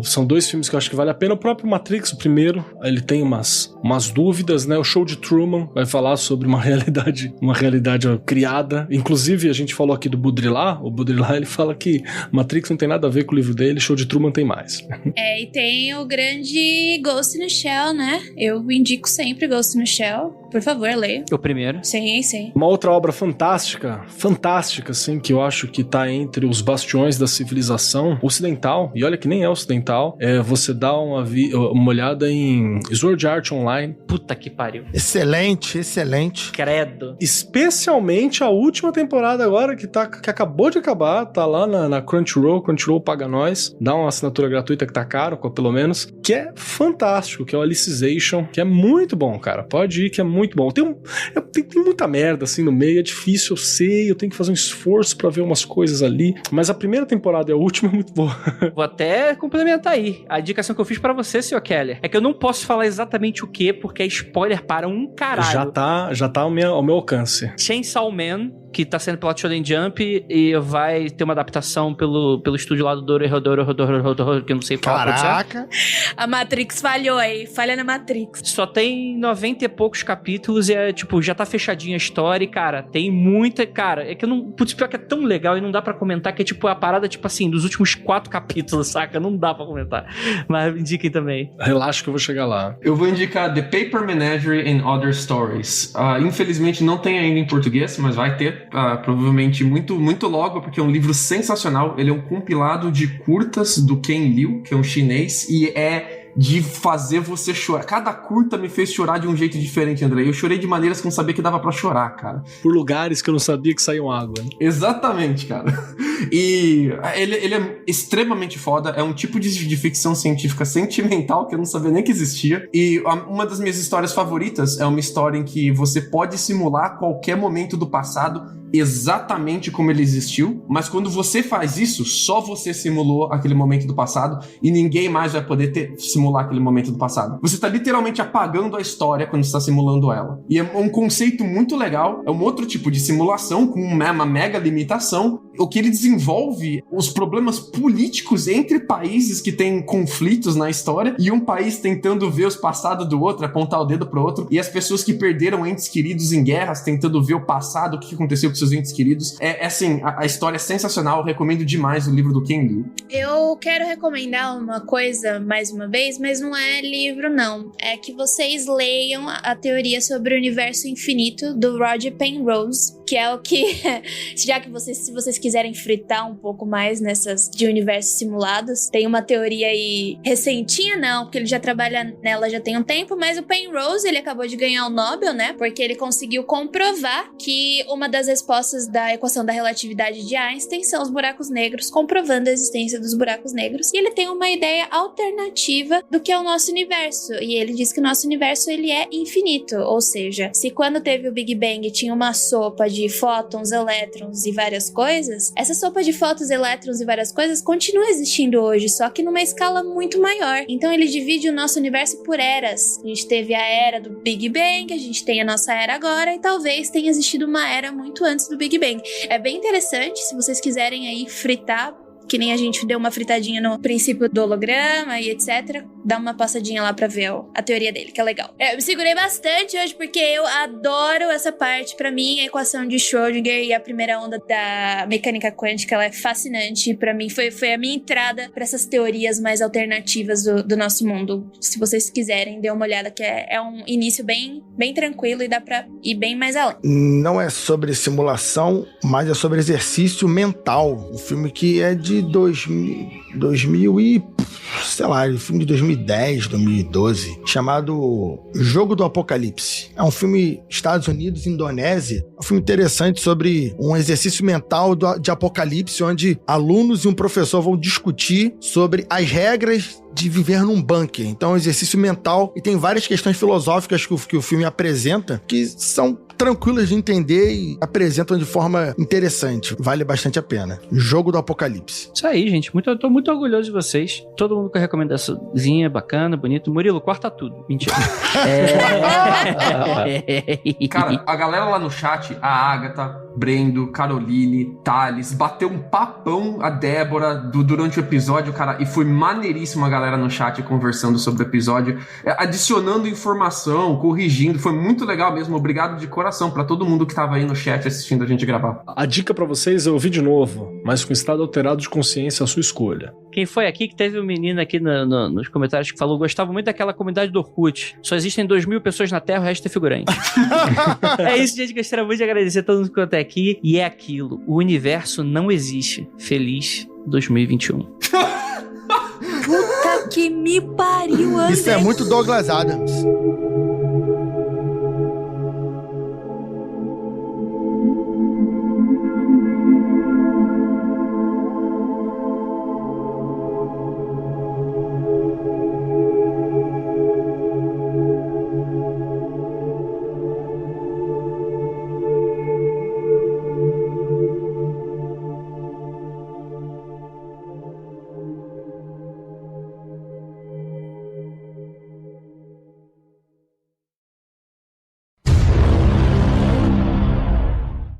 S4: São dois filmes que eu acho que vale a pena. O próprio Matrix, o primeiro, ele tem umas dúvidas, né? O Show de Truman vai falar sobre uma realidade criada. Inclusive, a gente falou aqui do Baudrillard. O Baudrillard, ele fala que Matrix não tem nada a ver com o livro dele, Show de Truman tem mais.
S3: E tem o grande Ghost in the Shell, né? Eu indico sempre Ghost in the Shell. Por favor, leia.
S1: O primeiro.
S3: Sim.
S4: Uma outra obra fantástica, assim, que eu acho que tá entre os bastiões da civilização ocidental, e olha que nem é ocidental, você dá uma olhada em Sword Art Online, Online.
S1: Puta que pariu.
S5: Excelente, excelente.
S1: Credo.
S4: Especialmente a última temporada agora, que acabou de acabar, tá lá na Crunchyroll. Crunchyroll paga nós, dá uma assinatura gratuita que tá caro, pelo menos, que é fantástico, que é o Alicization, que é muito bom, cara. Pode ir, que é muito bom. Tem muita merda assim no meio, é difícil, eu sei, eu tenho que fazer um esforço pra ver umas coisas ali, mas a primeira temporada e a última é muito boa.
S1: Vou até complementar aí. A indicação que eu fiz pra você, Sr. Keller, é que eu não posso falar exatamente o que, porque é spoiler para um caralho.
S4: Já tá ao meu alcance.
S1: Chainsaw Man, que tá sendo pela Shonen Jump e vai ter uma adaptação pelo estúdio lá do Dorohedoro, que eu não sei falar.
S5: Caraca!
S3: A Matrix falhou aí, falha na Matrix.
S1: Só tem 90 e poucos capítulos e é, tipo, já tá fechadinha a história e, cara, tem muita... Cara, é que eu não... Putz, pior que é tão legal e não dá pra comentar que é, tipo, a parada, tipo assim, dos últimos 4 capítulos, saca? Não dá pra comentar. Mas indiquem também.
S4: Relaxa que eu vou chegar lá.
S6: Eu vou indicar The Paper Menagerie and Other Stories. Infelizmente não tem ainda em português, mas vai ter. Provavelmente muito logo, porque é um livro sensacional. Ele é um compilado de curtas do Ken Liu, que é um chinês, e é de fazer você chorar. Cada curta me fez chorar de um jeito diferente, André. Eu chorei de maneiras que eu não sabia que dava pra chorar, cara.
S4: Por lugares que eu não sabia que saíam água. Né?
S6: Exatamente, cara. E ele é extremamente foda. É um tipo de ficção científica sentimental que eu não sabia nem que existia. E uma das minhas histórias favoritas é uma história em que você pode simular qualquer momento do passado exatamente como ele existiu, mas quando você faz isso, só você simulou aquele momento do passado e ninguém mais vai poder simular aquele momento do passado. Você tá literalmente apagando a história quando você tá simulando ela. E é um conceito muito legal, é um outro tipo de simulação com uma mega limitação. O que ele desenvolve os problemas políticos entre países que têm conflitos na história e um país tentando ver os passados do outro, apontar o dedo pro outro, e as pessoas que perderam entes queridos em guerras tentando ver o passado, o que aconteceu com seus entes queridos. É assim, a história é sensacional, eu recomendo demais o livro do Ken Liu. Eu
S3: quero recomendar uma coisa, mais uma vez, mas não é livro não, é que vocês leiam a teoria sobre o universo infinito do Roger Penrose, que é o que, já que se vocês quiserem fritar um pouco mais nessas de universos simulados, tem uma teoria aí recentinha não, porque ele já trabalha nela já tem um tempo, mas o Penrose, ele acabou de ganhar o Nobel, né, porque ele conseguiu comprovar que uma das respostas da equação da relatividade de Einstein são os buracos negros, comprovando a existência dos buracos negros, e ele tem uma ideia alternativa do que é o nosso universo, e ele diz que o nosso universo, ele é infinito, ou seja, se quando teve o Big Bang tinha uma sopa de fótons, elétrons e várias coisas, essa sopa de fótons, elétrons e várias coisas continua existindo hoje, só que numa escala muito maior. Então ele divide o nosso universo por eras. A gente teve a era do Big Bang, a gente tem a nossa era agora, e talvez tenha existido uma era muito antes do Big Bang. É bem interessante, se vocês quiserem aí fritar, que nem a gente deu uma fritadinha no princípio do holograma e etc. Dá uma passadinha lá pra ver a teoria dele, que é legal. Eu me segurei bastante hoje porque eu adoro essa parte. Pra mim, a equação de Schrödinger e a primeira onda da mecânica quântica, ela é fascinante. Pra mim, foi a minha entrada pra essas teorias mais alternativas do nosso mundo. Se vocês quiserem, dê uma olhada, que é um início bem tranquilo e dá pra ir bem mais além.
S5: Não é sobre simulação, mas é sobre exercício mental. Um filme que é de 2000 e... sei lá, filme de 2010, 2012, chamado Jogo do Apocalipse. É um filme Estados Unidos, Indonésia. É um filme interessante sobre um exercício mental de apocalipse, onde alunos e um professor vão discutir sobre as regras de viver num bunker. Então é um exercício mental e tem várias questões filosóficas que o filme apresenta que são tranquilas de entender e apresentam de forma interessante. Vale bastante a pena. Jogo do Apocalipse.
S1: Isso aí, gente. Eu tô muito orgulhoso de vocês. Todo mundo com a recomendaçãozinha, bacana, bonito. Murilo, corta tudo. Mentira.
S6: Cara, a galera lá no chat, a Agatha, Brendo, Caroline, Thales, bateu um papão a Débora durante o episódio, cara, e foi maneiríssimo a galera no chat conversando sobre o episódio, adicionando informação, corrigindo, foi muito legal mesmo, obrigado de coração pra todo mundo que tava aí no chat assistindo a gente gravar.
S4: A dica pra vocês é ouvir de novo, mas com estado alterado de consciência, a sua escolha.
S1: Quem foi aqui que teve um menino aqui nos comentários que falou, gostava muito daquela comunidade do Orkut, só existem 2.000 pessoas na Terra, o resto é figurante. É isso, gente, gostaria muito de agradecer a todo mundo que até aqui, e é aquilo, o universo não existe. Feliz 2021.
S3: Puta que me pariu, Anderson.
S5: Isso é muito Douglas Adams.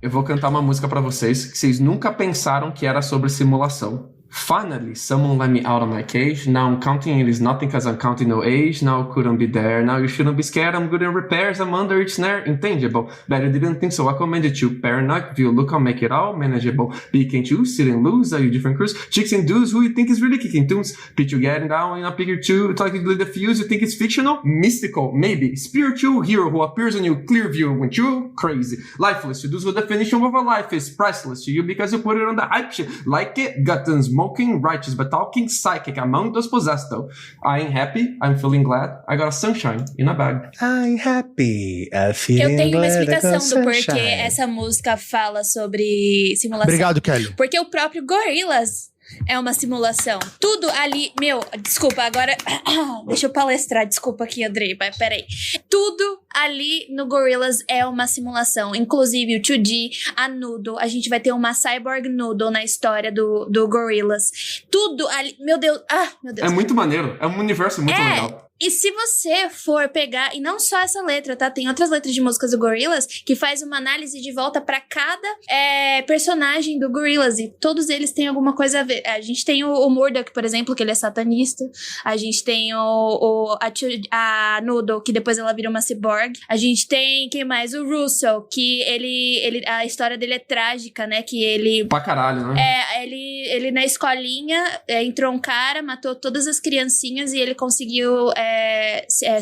S6: eu vou cantar uma música pra vocês que vocês nunca pensaram que era sobre simulação. Finally, someone let me out of my cage. Now I'm counting it is nothing cause I'm counting no age. Now I couldn't be there. Now you shouldn't be scared. I'm good in repairs. I'm under each snare. Intangible. Bet you didn't think so. I commended you. Paranoid view. Look, I'll make it all manageable. Be can't you sit and lose? Are you different crews? Chicks and dudes who you think is really kicking tunes. Pitch you getting down and up figure two. It's like you the fuse. You think it's fictional? Mystical. Maybe. Spiritual hero who appears on you. Clear view when you crazy. Lifeless. You do the definition of a life is priceless to you because you put it on the hype shit. Like it. Guttons. Smoking righteous, but talking psychic among those possessed though. I ain't happy, I'm feeling glad. I got a sunshine in a bag.
S4: I'm happy, I'm feeling glad.
S3: Eu tenho uma explicação do porquê essa música fala sobre simulação.
S5: Obrigado, Kelly.
S3: Porque o próprio Gorillaz é uma simulação. Tudo ali... Meu, desculpa, agora... Deixa eu palestrar, desculpa aqui, Andrei, mas peraí. Tudo ali no Gorillaz é uma simulação. Inclusive o 2D, a Noodle. A gente vai ter uma Cyborg Noodle na história do Gorillaz. Tudo ali... Meu Deus. Meu Deus.
S6: É muito maneiro. É um universo muito legal.
S3: E se você for pegar, e não só essa letra, tá? Tem outras letras de músicas do Gorillaz que faz uma análise de volta pra cada personagem do Gorillaz, e todos eles têm alguma coisa a ver. A gente tem o Murdoch, por exemplo, que ele é satanista. A gente tem a Noodle, que depois ela vira uma cyborg. A gente tem, quem mais? O Russell, que a história dele é trágica, né? Que ele...
S6: Pra caralho, né?
S3: Ele na escolinha, entrou um cara, matou todas as criancinhas e ele conseguiu...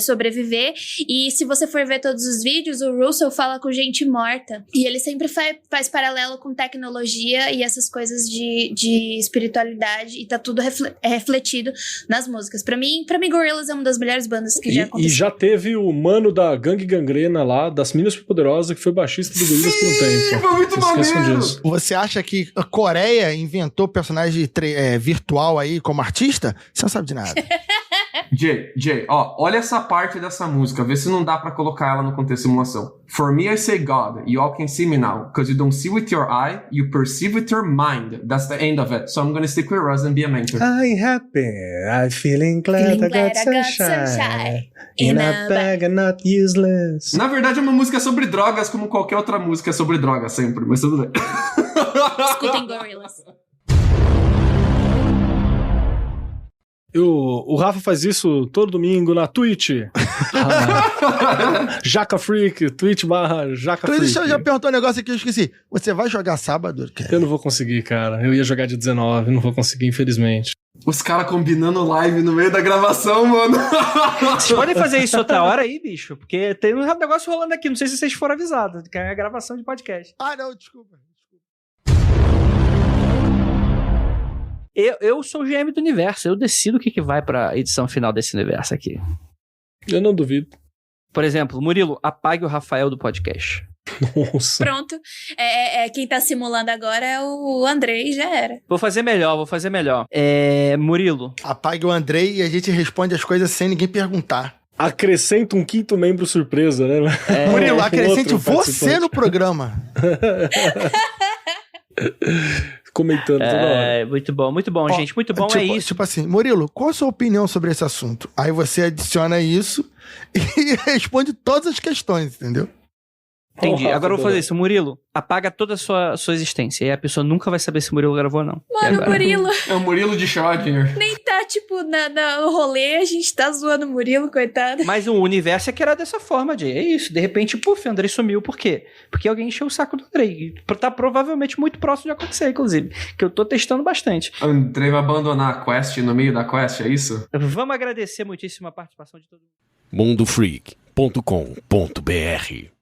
S3: sobreviver. E se você for ver todos os vídeos, o Russell fala com gente morta. E ele sempre faz paralelo com tecnologia e essas coisas de espiritualidade. E tá tudo refletido nas músicas. Pra mim, Gorillaz é uma das melhores bandas que já aconteceu.
S4: E já teve o mano da Gangue Gangrena lá, das Minas Poderosas, que foi baixista do Gorillaz por um tempo.
S6: Foi muito maneiro!
S5: Você acha que a Coreia inventou personagem virtual aí como artista? Você não sabe de nada.
S6: Jay, olha essa parte dessa música, vê se não dá pra colocar ela no contexto de simulação. For me I say God, you all can see me now, cause you don't see with your eye, you perceive with your mind. That's the end of it. So I'm gonna stick with Russ and be a mentor.
S4: I'm happy, I'm feeling glad I got sunshine. In a bag and not useless.
S6: Na verdade é uma música sobre drogas, como qualquer outra música é sobre drogas sempre, mas tudo bem.
S3: Escutem Gorillaz.
S4: O Rafa faz isso todo domingo na Twitch. Jaca Freak, Twitch/Jaca Freak.
S5: Deixa eu já perguntar um negócio aqui, eu esqueci. Você vai jogar sábado?
S4: Eu não vou conseguir, cara. Eu ia jogar de 19, não vou conseguir, infelizmente.
S6: Os caras combinando live no meio da gravação, mano.
S1: Vocês podem fazer isso outra hora aí, bicho? Porque tem um negócio rolando aqui, não sei se vocês foram avisados, que é a gravação de podcast.
S5: Não, desculpa.
S1: Eu sou o GM do universo, eu decido o que vai pra edição final desse universo aqui.
S4: Eu não duvido.
S1: Por exemplo, Murilo, apague o Rafael do podcast.
S4: Nossa.
S3: Pronto. Quem tá simulando agora é o Andrei, já era.
S1: Vou fazer melhor. Murilo.
S5: Apague o Andrei e a gente responde as coisas sem ninguém perguntar.
S4: Acrescenta um quinto membro surpresa, né?
S5: Murilo, acrescente você no programa.
S4: Comentando toda hora.
S1: Muito bom, gente. Muito bom, é isso.
S5: Tipo assim, Murilo, qual a sua opinião sobre esse assunto? Aí você adiciona isso e responde todas as questões, entendeu?
S1: Entendi. Agora eu vou fazer isso. Murilo, apaga toda a sua existência. E a pessoa nunca vai saber se o Murilo gravou ou não.
S3: Mano, o Murilo...
S6: É o Murilo de Schrödinger.
S3: Nem tá, tipo, no rolê, a gente tá zoando o Murilo, coitado.
S1: Mas o universo é que era dessa forma, Jay. É isso. De repente, o Andrei sumiu. Por quê? Porque alguém encheu o saco do Andrei. Tá provavelmente muito próximo de acontecer, inclusive. Que eu tô testando bastante.
S6: Andrei vai abandonar a quest no meio da quest, é isso?
S1: Vamos agradecer muitíssimo a participação de todo mundo.
S2: mundofreak.com.br